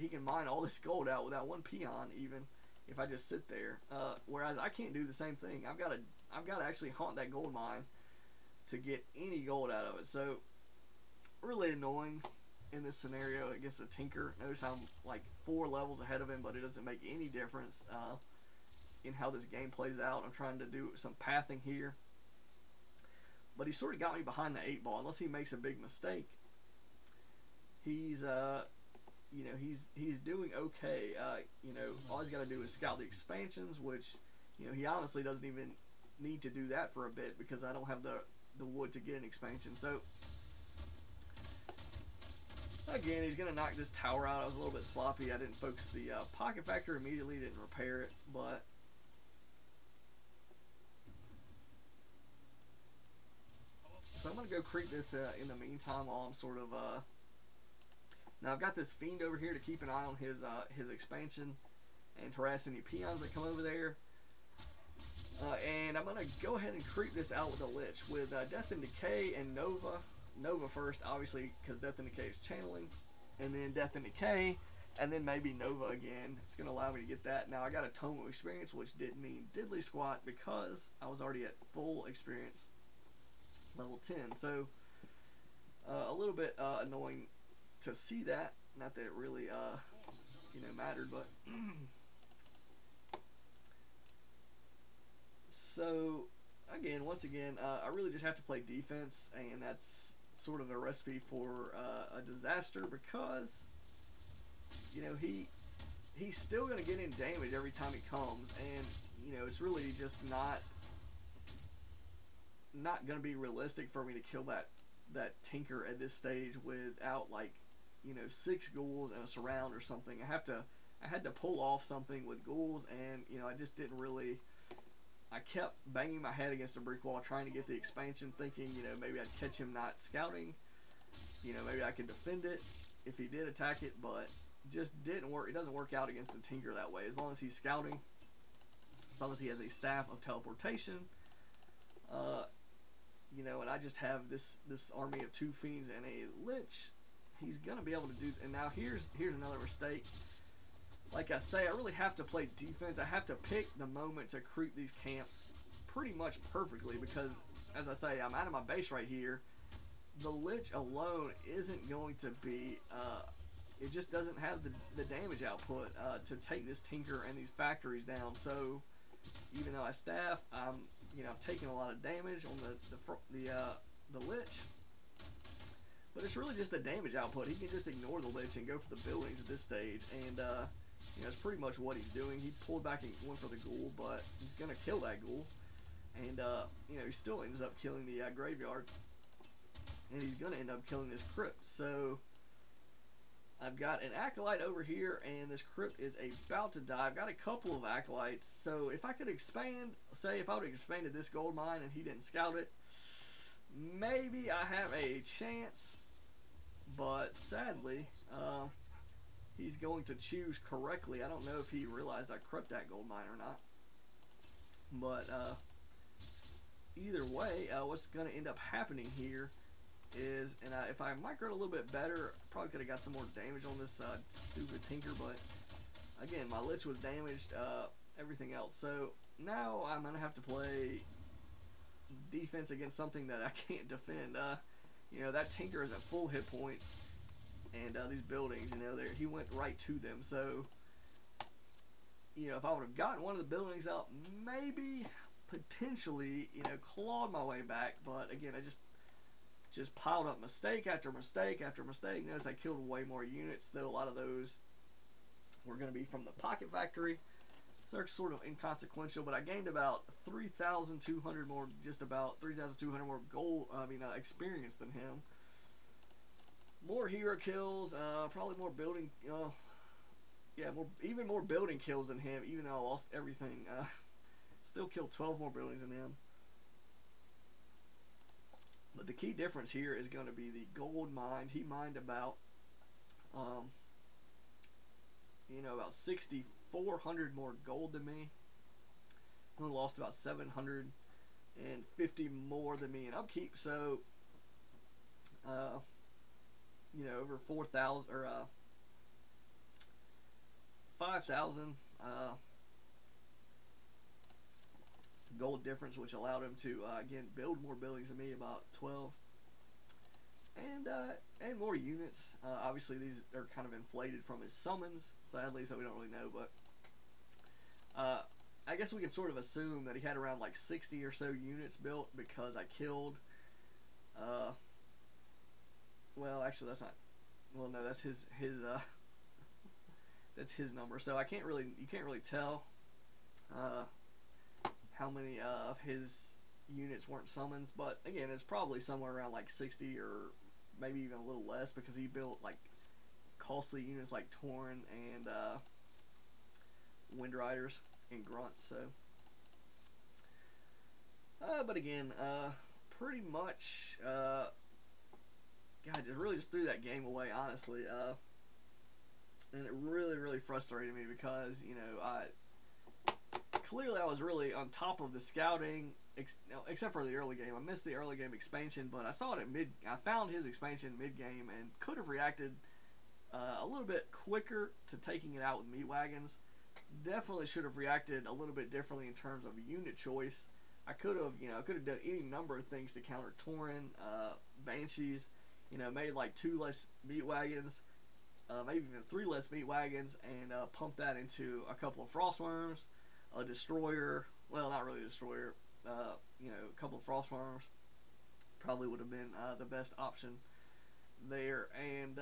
can mine all this gold out without 1 peon, even if I just sit there. Whereas I can't do the same thing. I've got to actually haunt that gold mine to get any gold out of it. So really annoying in this scenario against a Tinker. Notice I'm like 4 levels ahead of him, but it doesn't make any difference in how this game plays out. I'm trying to do some pathing here, but he sort of got me behind the 8 ball. Unless he makes a big mistake, he's you know, he's doing okay. You know, all he's got to do is scout the expansions, which, you know, he honestly doesn't even need to do that for a bit because I don't have the wood to get an expansion. So again, he's gonna knock this tower out. I was a little bit sloppy. I didn't focus the pocket factor immediately, didn't repair it, but so I'm gonna go creep this in the meantime while I'm sort of now I've got this fiend over here to keep an eye on his expansion and harass any peons that come over there. And I'm gonna go ahead and creep this out with a lich with Death and Decay and Nova. Nova first, obviously, because Death and Decay is channeling, and then Death and Decay, and then maybe Nova again. It's going to allow me to get that. Now, I got a Tome of Experience, which didn't mean diddly squat because I was already at full experience, level 10. So, a little bit annoying to see that. Not that it really, you know, mattered, but so again, once again, I really just have to play defense, and that's sort of a recipe for a disaster because, you know, he's still going to get in damage every time he comes, and, you know, it's really just not going to be realistic for me to kill that Tinker at this stage without, like, you know, 6 ghouls and a surround or something. I had to pull off something with ghouls, and, you know, I just didn't really. I kept banging my head against a brick wall trying to get the expansion, thinking, you know, maybe I'd catch him not scouting. You know, maybe I could defend it if he did attack it, but just didn't work. It doesn't work out against a Tinker that way. As long as he's scouting, as long as he has a staff of teleportation, you know, and I just have this army of 2 fiends and a lich, he's gonna be able to do. And now here's another mistake. Like I say, I really have to play defense. I have to pick the moment to creep these camps pretty much perfectly because, as I say, I'm out of my base right here. The Lich alone isn't going to be, it just doesn't have the damage output to take this Tinker and these factories down. So, even though I staff, you know, I've taken a lot of damage on the Lich. But it's really just the damage output. He can just ignore the Lich and go for the buildings at this stage. And, you know, it's pretty much what he's doing. He pulled back and went for the ghoul, but he's going to kill that ghoul. And, you know, he still ends up killing the graveyard. And he's going to end up killing this crypt. So, I've got an acolyte over here, and this crypt is about to die. I've got a couple of acolytes. So, if I could expand, say if I would have expanded this gold mine and he didn't scout it, maybe I have a chance. But, sadly, he's going to choose correctly. I don't know if he realized I crept that gold mine or not. But either way, what's going to end up happening here is, and if I microed a little bit better, probably could have got some more damage on this stupid Tinker, but again, my Lich was damaged, everything else. So now I'm going to have to play defense against something that I can't defend. You know, that Tinker is at full hit points, and these buildings, you know, he went right to them. So, you know, if I would have gotten one of the buildings out, maybe, potentially, you know, clawed my way back. But again, I just piled up mistake after mistake after mistake. Notice I killed way more units, though a lot of those were going to be from the Pocket Factory. So they're sort of inconsequential, but I gained about 3,200 more, just about 3,200 more experience than him. More hero kills, probably more building, yeah, even more building kills than him, even though I lost everything. Still killed 12 more buildings than him. But the key difference here is going to be the gold mined. He mined about, you know, about 6,400 more gold than me. He lost about 750 more than me in upkeep. So, you know, over 4,000 or 5,000 gold difference, which allowed him to again build more buildings than me, about 12, and more units. Obviously, these are kind of inflated from his summons, sadly, so we don't really know. But I guess we can sort of assume that he had around like 60 or so units built because I killed. Well, actually, that's not. Well, no, that's his that's his number. So you can't really tell how many of his units weren't summons. But again, it's probably somewhere around like 60 or maybe even a little less because he built like costly units like Tauren and Wind Riders and Grunts. So, but again, pretty much, God, just threw that game away, honestly. And it really frustrated me because, you know, clearly I was really on top of the scouting, except for the early game. I missed the early game expansion, but I saw it I found his expansion mid game and could have reacted a little bit quicker to taking it out with meat wagons. Definitely should have reacted a little bit differently in terms of unit choice. I could have done any number of things to counter Tauren, Banshees. You know, made like 2 less meat wagons, maybe even 3 less meat wagons, and pump that into a couple of frost worms, a destroyer. Well, not really a destroyer. You know, a couple of frost worms probably would have been the best option there. And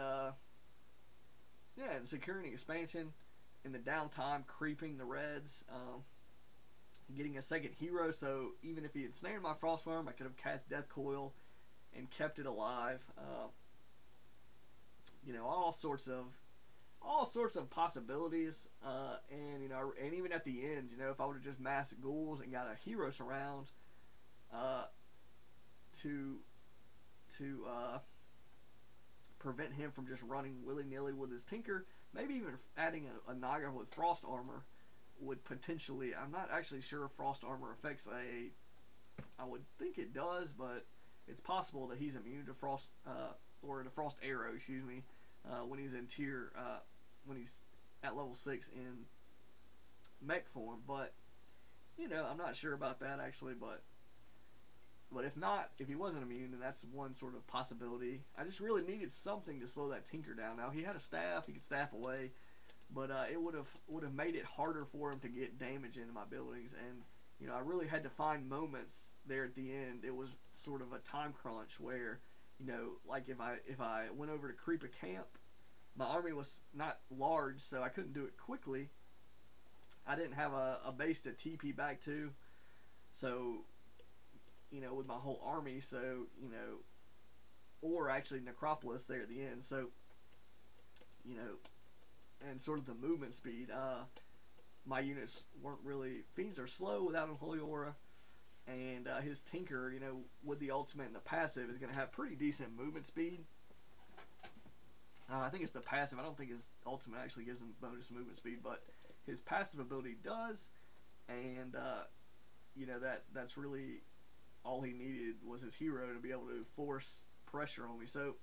yeah, and securing expansion in the downtime, creeping the reds, getting a second hero. So even if he had snared my frost worm, I could have cast Death Coil and kept it alive. You know, all sorts of possibilities, and you know, and even at the end, you know, if I would have just massed ghouls and got a hero surround, to prevent him from just running willy-nilly with his Tinker, maybe even adding a Naga with Frost Armor would potentially, I'm not actually sure if Frost Armor affects I would think it does, but it's possible that he's immune to Frost, or to Frost Arrow, excuse me, when he's in when he's at level 6 in mech form. But, you know, I'm not sure about that actually, but if not, if he wasn't immune, then that's one sort of possibility. I just really needed something to slow that Tinker down. Now, he had a staff, he could staff away, but it would have made it harder for him to get damage into my buildings. And, you know, I really had to find moments there at the end. It was sort of a time crunch where, you know, like if I went over to creep a camp, my army was not large, so I couldn't do it quickly. I didn't have a base to TP back to, so, you know, with my whole army, so, you know, or actually Necropolis there at the end, so, you know, and sort of the movement speed, my units weren't really, Fiends are slow without a Holy Aura, and his Tinker, you know, with the ultimate and the passive is going to have pretty decent movement speed. I think it's the passive. I don't think his ultimate actually gives him bonus movement speed, but his passive ability does, and that's really all he needed was his hero to be able to force pressure on me. So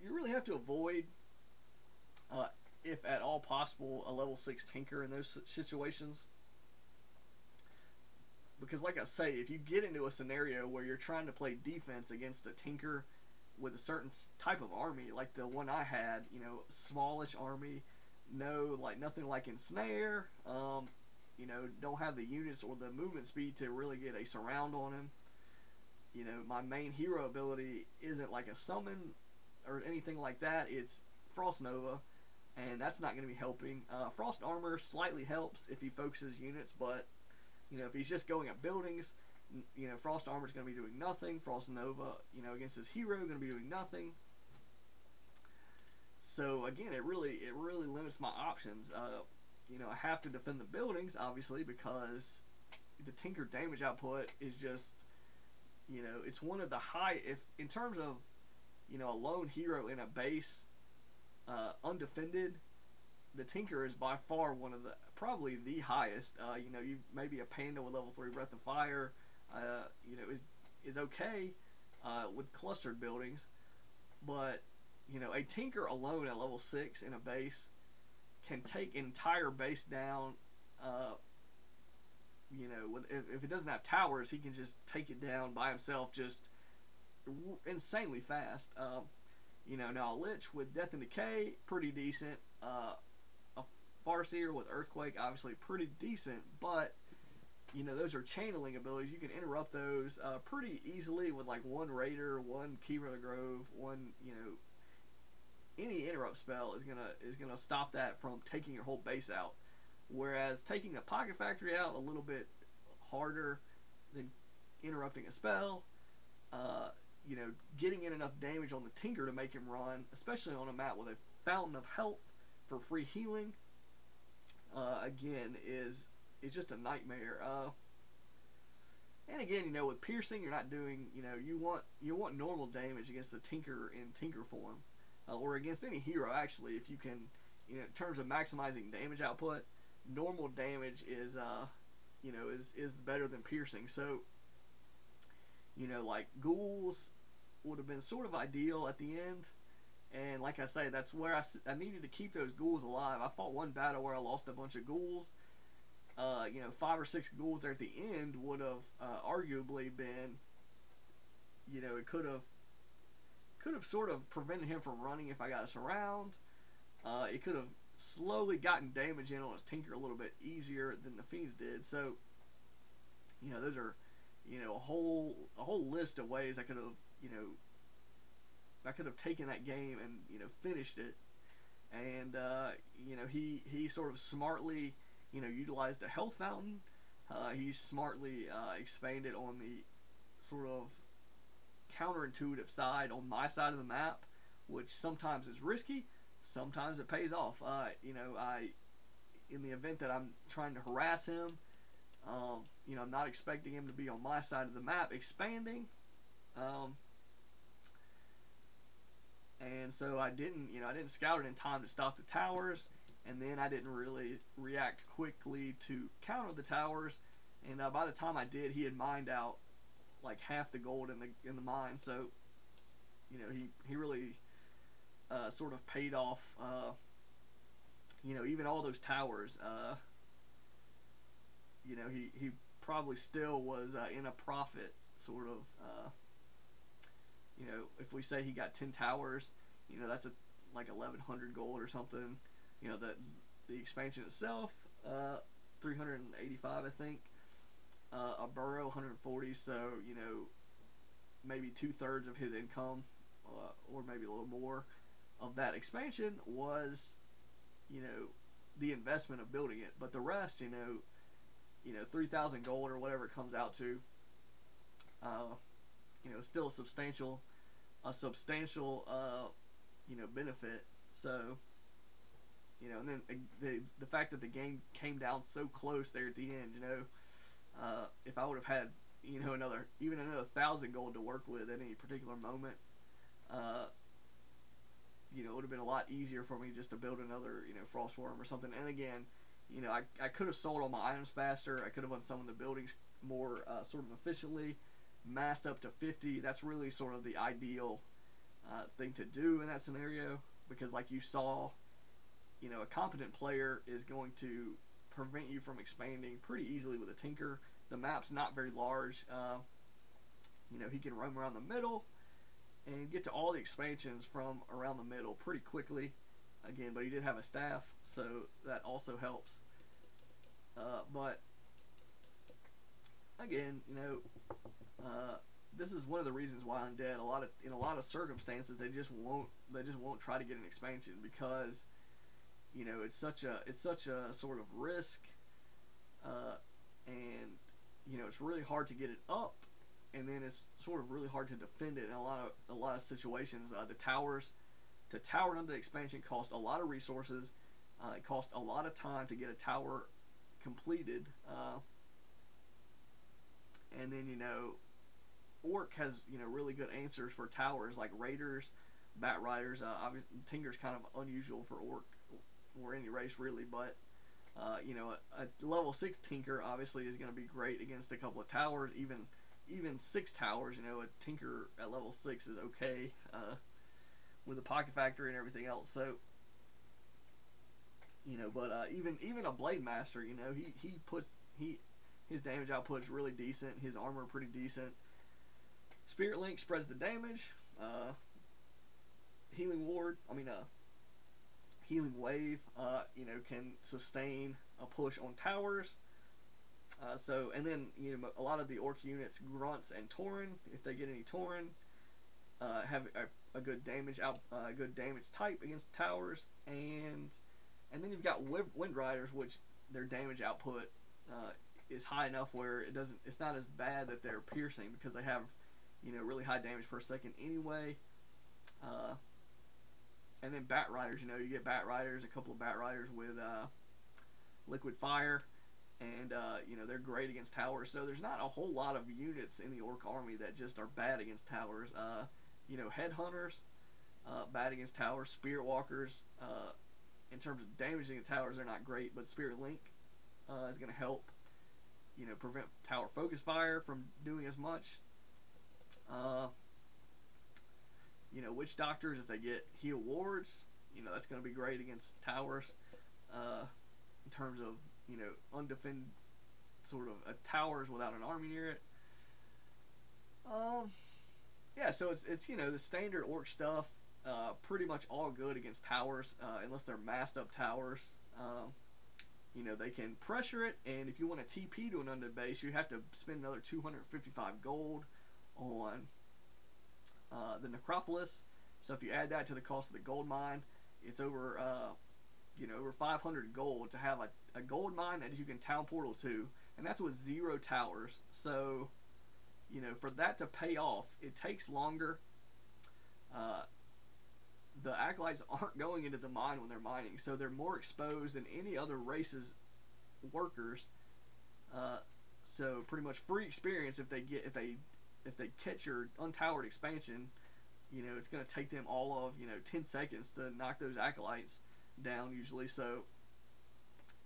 you really have to avoid, uh, if at all possible, a level 6 Tinker in those situations. Because, like I say, if you get into a scenario where you're trying to play defense against a Tinker with a certain type of army, like the one I had, smallish army, no, like nothing like ensnare, don't have the units or the movement speed to really get a surround on him. My main hero ability isn't like a summon or anything like that. It's Frost Nova, and that's not going to be helping. Frost Armor slightly helps if he focuses units, but if he's just going at buildings, Frost Armor is going to be doing nothing. Frost Nova, against his hero, going to be doing nothing. So again, it really limits my options. I have to defend the buildings obviously because the Tinker damage output is just, it's one of the high, if in terms of a lone hero in a base, undefended, the Tinker is by far one of the probably the highest. You maybe a Panda with level 3 Breath of Fire, is okay with clustered buildings, but a Tinker alone at level 6 in a base can take entire base down. Uh, if it doesn't have towers, he can just take it down by himself, just insanely fast. Now a Lich with Death and Decay, pretty decent. A Farseer with Earthquake, obviously pretty decent, but those are channeling abilities. You can interrupt those pretty easily with like one Raider, one Keyra the Grove, one any interrupt spell is gonna stop that from taking your whole base out. Whereas taking a Pocket Factory out a little bit harder than interrupting a spell. Uh, Getting in enough damage on the Tinker to make him run, especially on a map with a Fountain of Health for free healing, again is just a nightmare. And again, with piercing, you're not doing. You want normal damage against the Tinker in Tinker form, or against any hero actually. If you can, in terms of maximizing damage output, normal damage is better than piercing. So, like ghouls would have been sort of ideal at the end. And like I say, that's where I needed to keep those ghouls alive. I fought one battle where I lost a bunch of ghouls. 5 or 6 ghouls there at the end would have arguably been, it could have sort of prevented him from running if I got us around. It could have slowly gotten damage in on his Tinker a little bit easier than the Fiends did. So, those are, a whole list of ways I could have taken that game and finished it. And he sort of smartly utilized a health fountain. He smartly expanded on the sort of counterintuitive side on my side of the map, which sometimes is risky, sometimes it pays off. I in the event that I'm trying to harass him, I'm not expecting him to be on my side of the map expanding. Um, and so I didn't scout it in time to stop the towers, and then I didn't really react quickly to counter the towers. And by the time I did, he had mined out like half the gold in the mine. So he really sort of paid off. Even all those towers. He probably still was in a profit sort of. If we say he got 10 towers, that's like 1,100 gold or something. The expansion itself, 385, I think. A burrow, 140. So maybe 2/3 of his income, or maybe a little more, of that expansion was, you know, the investment of building it. But the rest, 3,000 gold or whatever it comes out to, uh, still a substantial benefit. So, and then the fact that the game came down so close there at the end, if I would have had, another 1,000 gold to work with at any particular moment, uh, it would have been a lot easier for me just to build another, Frostworm or something. And again, I could have sold all my items faster. I could have unsummoned the buildings more sort of efficiently, massed up to 50. That's really sort of the ideal thing to do in that scenario, because like you saw, a competent player is going to prevent you from expanding pretty easily with a Tinker. The map's not very large. He can roam around the middle and get to all the expansions from around the middle pretty quickly. Again, but he did have a staff, so that also helps. But again, this is one of the reasons why Undead, in a lot of circumstances, they just won't try to get an expansion, because it's such a sort of risk, and it's really hard to get it up, and then it's sort of really hard to defend it in a lot of situations. The towers to tower an Undead expansion cost a lot of resources. It costs a lot of time to get a tower completed, and then Orc has really good answers for towers like Raiders, Bat Riders. Tinker's kind of unusual for Orc or any race really, but a level 6 Tinker obviously is going to be great against a couple of towers. Even 6 towers, a Tinker at level 6 is okay with a Pocket Factory and everything else. So but even a Blade Master, his damage output is really decent. His armor pretty decent. Spirit Link spreads the damage. Healing Ward, Healing Wave, can sustain a push on towers. And then a lot of the Orc units, Grunts and Tauren, if they get any Tauren, have a good damage type against towers, and then you've got Wind Riders, which their damage output is high enough where it's not as bad that they're piercing, because they have really high damage per second anyway. And then Bat Riders, you get Bat Riders, a couple of Bat Riders with Liquid Fire, and they're great against towers. So there's not a whole lot of units in the Orc army that just are bad against towers. Headhunters, bad against towers. Spirit Walkers, in terms of damaging the towers, they're not great, but Spirit Link is going to help prevent tower focus fire from doing as much. Witch Doctors, if they get heal wards, that's going to be great against towers. In terms of undefended sort of towers without an army near it. Yeah, so it's the standard Orc stuff. Pretty much all good against towers, unless they're massed up towers. They can pressure it, and if you want to TP to an Undead base, you have to spend another 255 gold on the Necropolis. So if you add that to the cost of the gold mine, it's over 500 gold to have a gold mine that you can town portal to, and that's with 0 towers. So for that to pay off, it takes longer. The Acolytes aren't going into the mine when they're mining, so they're more exposed than any other race's workers. So pretty much free experience if they catch your untowered expansion. It's going to take them all of 10 seconds to knock those Acolytes down usually. So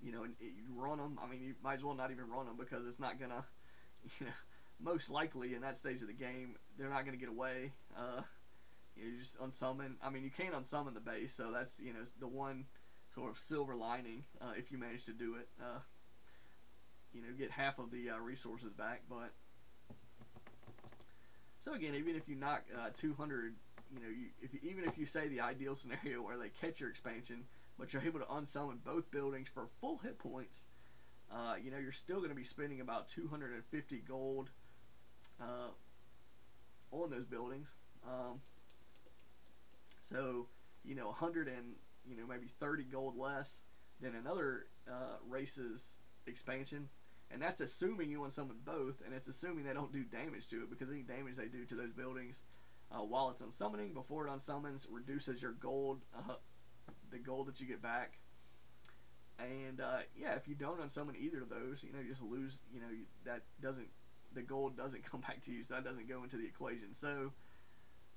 and you run them. You might as well not even run them, because it's not gonna most likely in that stage of the game they're not going to get away. You just unsummon. You can't unsummon the base, so that's the one sort of silver lining if you manage to do it. Get half of the resources back. But so again, even if you knock 200, even if you say the ideal scenario where they catch your expansion, but you're able to unsummon both buildings for full hit points, you're still going to be spending about 250 gold on those buildings. So 100 and maybe 30 gold less than another race's expansion, and that's assuming you unsummon both, and it's assuming they don't do damage to it, because any damage they do to those buildings while it's unsummoning, before it unsummons, reduces your gold, the gold that you get back. And if you don't unsummon either of those, you just lose. The gold doesn't come back to you, so that doesn't go into the equation. So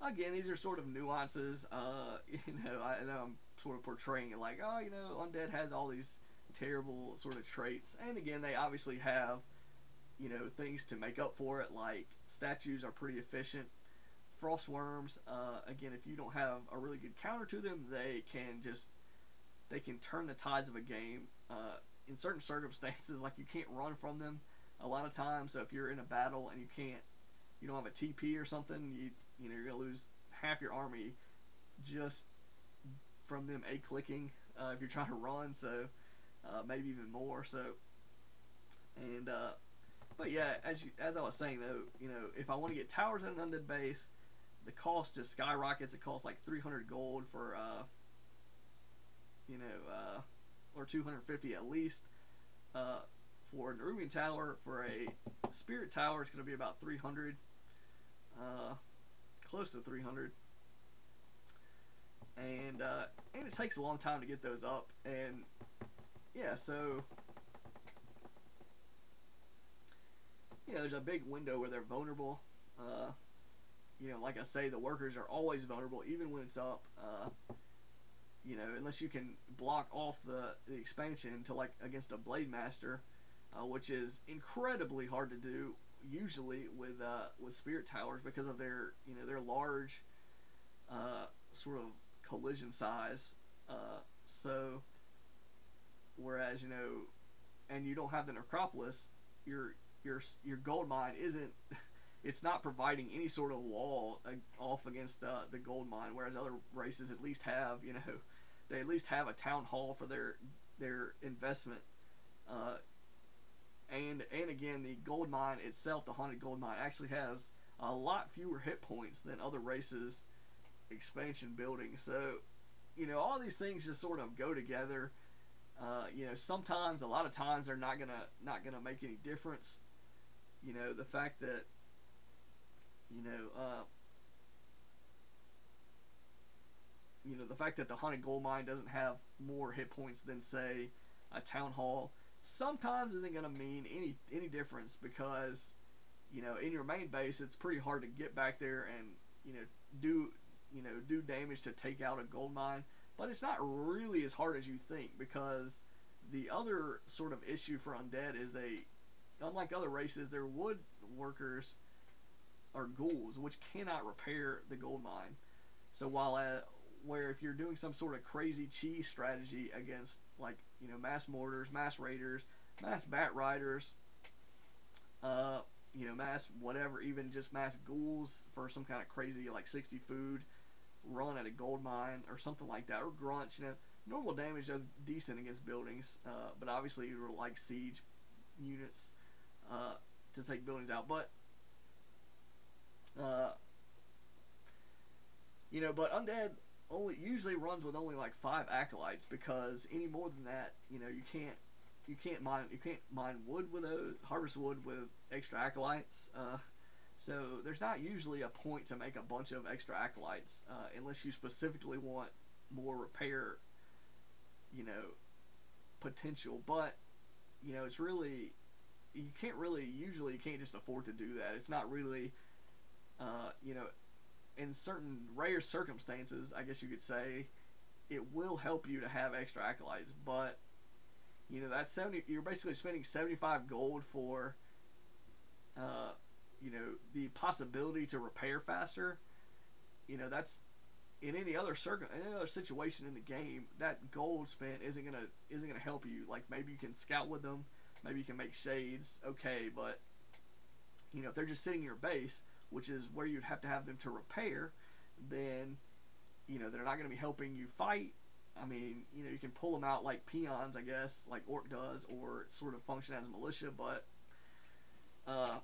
again, these are sort of nuances. I know I'm sort of portraying it like, oh, Undead has all these terrible sort of traits, and again, they obviously have things to make up for it. Like statues are pretty efficient. Frost worms, again, if you don't have a really good counter to them, they can turn the tides of a game. In certain circumstances, like you can't run from them a lot of times. So if you're in a battle and you don't have a TP or something, you're gonna lose half your army just from them a clicking if you're trying to run. So maybe even more. So and but yeah, as I was saying though, if I want to get towers at an undead base, the cost just skyrockets. It costs like 300 gold for you know or 250 at least uh, for an Nerubian tower. For a Spirit tower, it's going to be about 300, uh, close to 300, and it takes a long time to get those up. And yeah, so there's a big window where they're vulnerable. Uh, like I say, the workers are always vulnerable, even when it's up. Unless you can block off the expansion to like against a Blade Master, which is incredibly hard to do usually with Spirit Towers because of their large sort of collision size. So whereas and you don't have the Necropolis, your gold mine isn't. It's not providing any sort of wall off against the gold mine, whereas other races at least have, they at least have a town hall for their investment. Uh, and again, the gold mine itself, the haunted gold mine, actually has a lot fewer hit points than other races' expansion buildings. So, all these things just sort of go together. Sometimes, a lot of times, they're not gonna make any difference. The fact that you know, uh, the fact that the haunted gold mine doesn't have more hit points than say a town hall sometimes isn't going to mean any difference because in your main base it's pretty hard to get back there and you know do do damage to take out a gold mine, but it's not really as hard as you think because the other sort of issue for undead is unlike other races, their wood workers are ghouls which cannot repair the gold mine. So where if you're doing some sort of crazy cheese strategy against like mass mortars, mass raiders, mass bat riders, uh, mass whatever, even just mass ghouls for some kind of crazy like 60 food run at a gold mine or something like that, or grunts, normal damage does decent against buildings, but obviously you're like siege units to take buildings out, but uh, but undead only usually runs with only like 5 acolytes because any more than that, you can't mine wood with those, harvest wood with extra acolytes. So there's not usually a point to make a bunch of extra acolytes unless you specifically want more repair, you know, potential. But it's really you can't just afford to do that. It's not really uh, you know in certain rare circumstances, I guess you could say, it will help you to have extra acolytes, but that's 70. You're basically spending 75 gold for uh, the possibility to repair faster. That's in any other situation in the game, that gold spent isn't gonna help you. Like maybe you can scout with them, maybe you can make shades, okay, but if they're just sitting in your base, which is where you'd have to have them to repair, then they're not going to be helping you fight. I mean, you can pull them out like peons, I guess, like Orc does, or sort of function as a militia. But uh,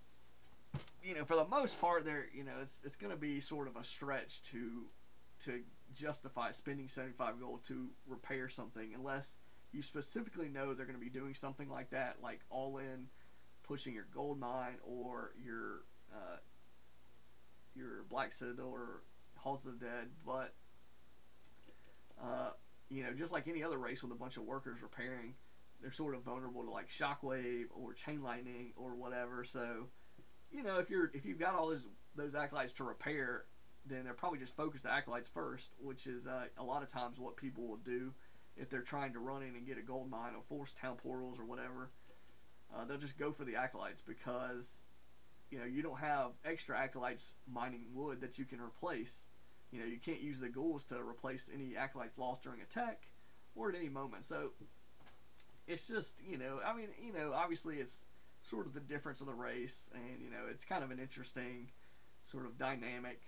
for the most part, it's going to be sort of a stretch to justify spending 75 gold to repair something, unless you specifically know they're going to be doing something like that, like all in pushing your gold mine or your Black Citadel or Halls of the Dead. But uh, just like any other race with a bunch of workers repairing, they're sort of vulnerable to like shockwave or chain lightning or whatever. So, if you've got all those acolytes to repair, then they're probably just focus the acolytes first, which is a lot of times what people will do if they're trying to run in and get a gold mine or force town portals or whatever. They'll just go for the acolytes because you don't have extra acolytes mining wood that you can replace. You can't use the ghouls to replace any acolytes lost during attack or at any moment. So it's just obviously it's sort of the difference of the race, and it's kind of an interesting sort of dynamic.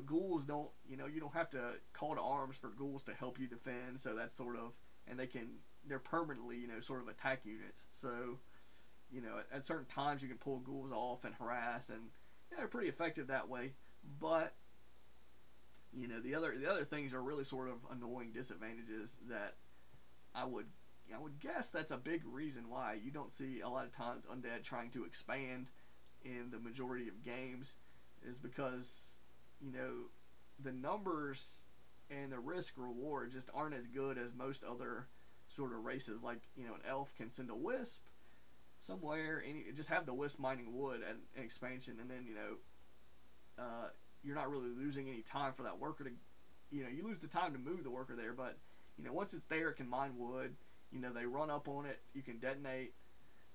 Ghouls don't, you don't have to call to arms for ghouls to help you defend, so that's sort of, and they're permanently, sort of attack units. So, at certain times you can pull ghouls off and harass, and they're pretty effective that way. But, the other things are really sort of annoying disadvantages that I would guess that's a big reason why you don't see a lot of times Undead trying to expand in the majority of games, is because the numbers and the risk reward just aren't as good as most other sort of races. Like an elf can send a wisp somewhere and just have the wisp mining wood at an expansion, and then you're not really losing any time for that worker to you lose the time to move the worker there, but once it's there it can mine wood. They run up on it, you can detonate,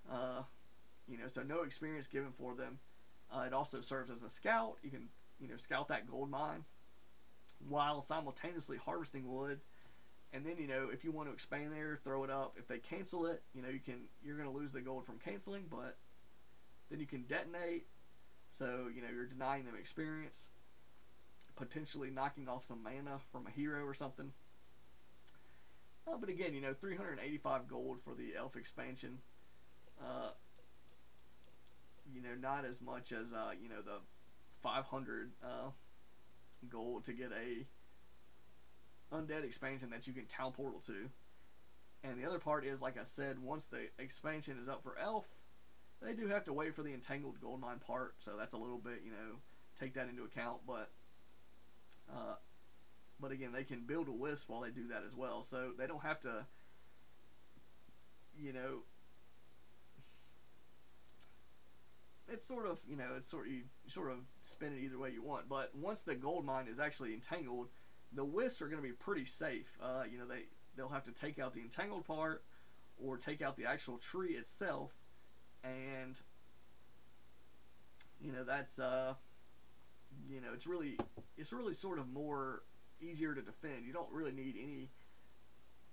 so no experience given for them. It also serves as a scout. You can scout that gold mine while simultaneously harvesting wood. And then if you want to expand there, throw it up. If they cancel it, you're going to lose the gold from canceling, but then you can detonate. So you're denying them experience, potentially knocking off some mana from a hero or something. But again, 385 gold for the elf expansion. Uh, not as much as the 500 gold to get a undead expansion that you can town portal to. And the other part is, like I said, once the expansion is up for elf, they do have to wait for the entangled gold mine part, so that's a little bit, take that into account. But again, they can build a wisp while they do that as well, so they don't have to, you know, it's sort of, you sort of spin it either way you want. But once the gold mine is actually entangled, the wisps are going to be pretty safe. They'll have to take out the entangled part or take out the actual tree itself, and that's it's really sort of more easier to defend. You don't really need any.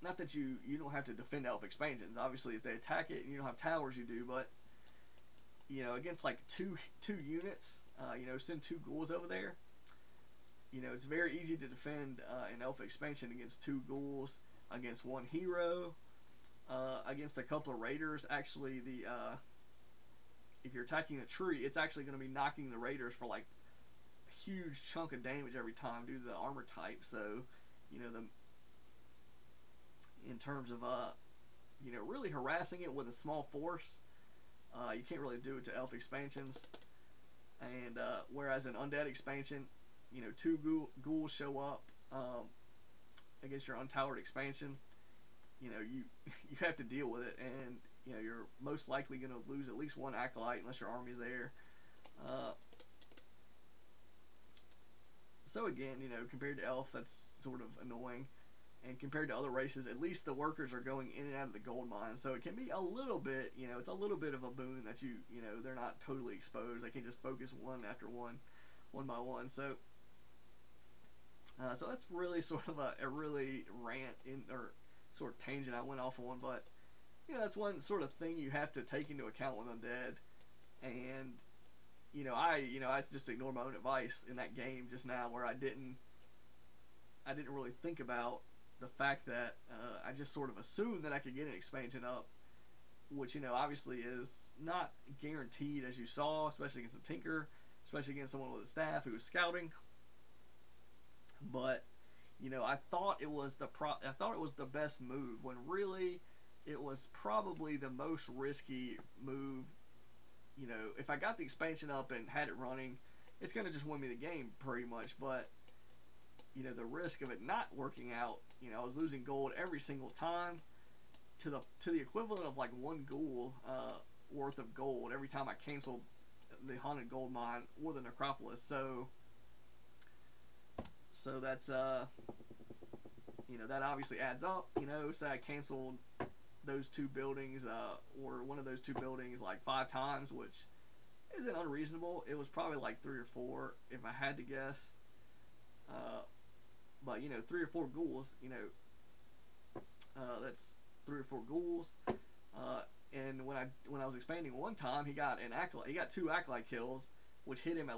Not that you don't have to defend elf expansions. Obviously, if they attack it and you don't have towers, you do. But against like two units, send two ghouls over there. It's very easy to defend an elf expansion against two ghouls, against one hero, against a couple of raiders. Actually, if you're attacking a tree, it's actually going to be knocking the raiders for like a huge chunk of damage every time due to the armor type. So, in terms of really harassing it with a small force, you can't really do it to elf expansions. And whereas an undead expansion, two ghouls show up against your untowered expansion, you have to deal with it, and you're most likely going to lose at least one acolyte unless your army's there. So again, compared to elf, that's sort of annoying. And compared to other races, at least the workers are going in and out of the gold mine, so it can be a little bit, it's a little bit of a boon that they're not totally exposed. They can just focus one after one by one. So that's really sort of a really rant or sort of tangent I went off on, but that's one sort of thing you have to take into account with Undead. And I just ignored my own advice in that game just now, where I didn't really think about the fact that I just sort of assumed that I could get an expansion up, which obviously is not guaranteed, as you saw, especially against a Tinker, especially against someone with a staff who was scouting. But I thought it was the best move, when really it was probably the most risky move. If I got the expansion up and had it running, it's gonna just win me the game pretty much. But the risk of it not working out, I was losing gold every single time, to the equivalent of like one ghoul worth of gold every time I canceled the haunted gold mine or the necropolis. So So that's that obviously adds up. Say I canceled those two buildings, or one of those two buildings like 5 times, which isn't unreasonable. It was probably like 3 or 4 if I had to guess. Uh, but 3 or 4 ghouls, that's 3 or 4 ghouls. Uh, and when I was expanding one time, he got an acolyte. He got 2 acolyte kills, which hit him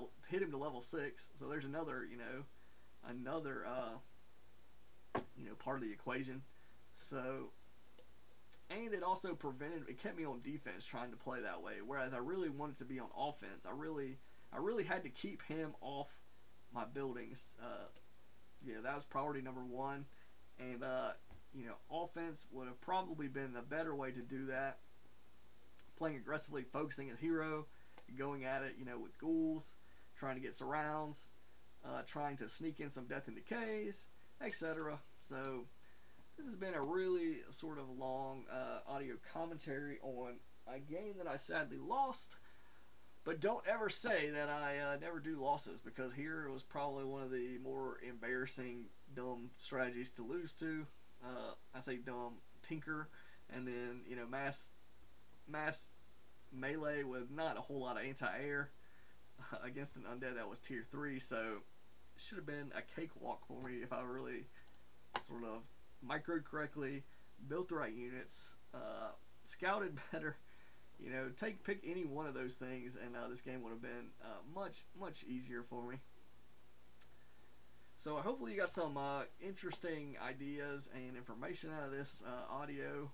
to level 6. So there's another part of the equation. So, and it kept me on defense trying to play that way. Whereas I really wanted to be on offense. I really had to keep him off my buildings. That was priority number one. And offense would have probably been the better way to do that. Playing aggressively, focusing as hero, going at it, with ghouls, trying to get surrounds, trying to sneak in some death and decays, etc. So this has been a really sort of long audio commentary on a game that I sadly lost. But don't ever say that I never do losses, because here was probably one of the more embarrassing, dumb strategies to lose to. I say dumb, tinker, and then mass melee with not a whole lot of anti-air against an undead that was tier 3. So it should have been a cakewalk for me if I really sort of microed correctly, built the right units, scouted better. Pick any one of those things, and this game would have been much easier for me. So hopefully you got some interesting ideas and information out of this audio.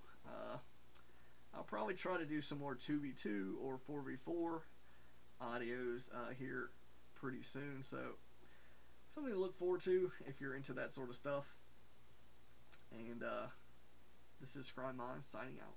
I'll probably try to do some more 2v2 or 4v4 audios here pretty soon. So something to look forward to if you're into that sort of stuff. And this is Scrymind signing out.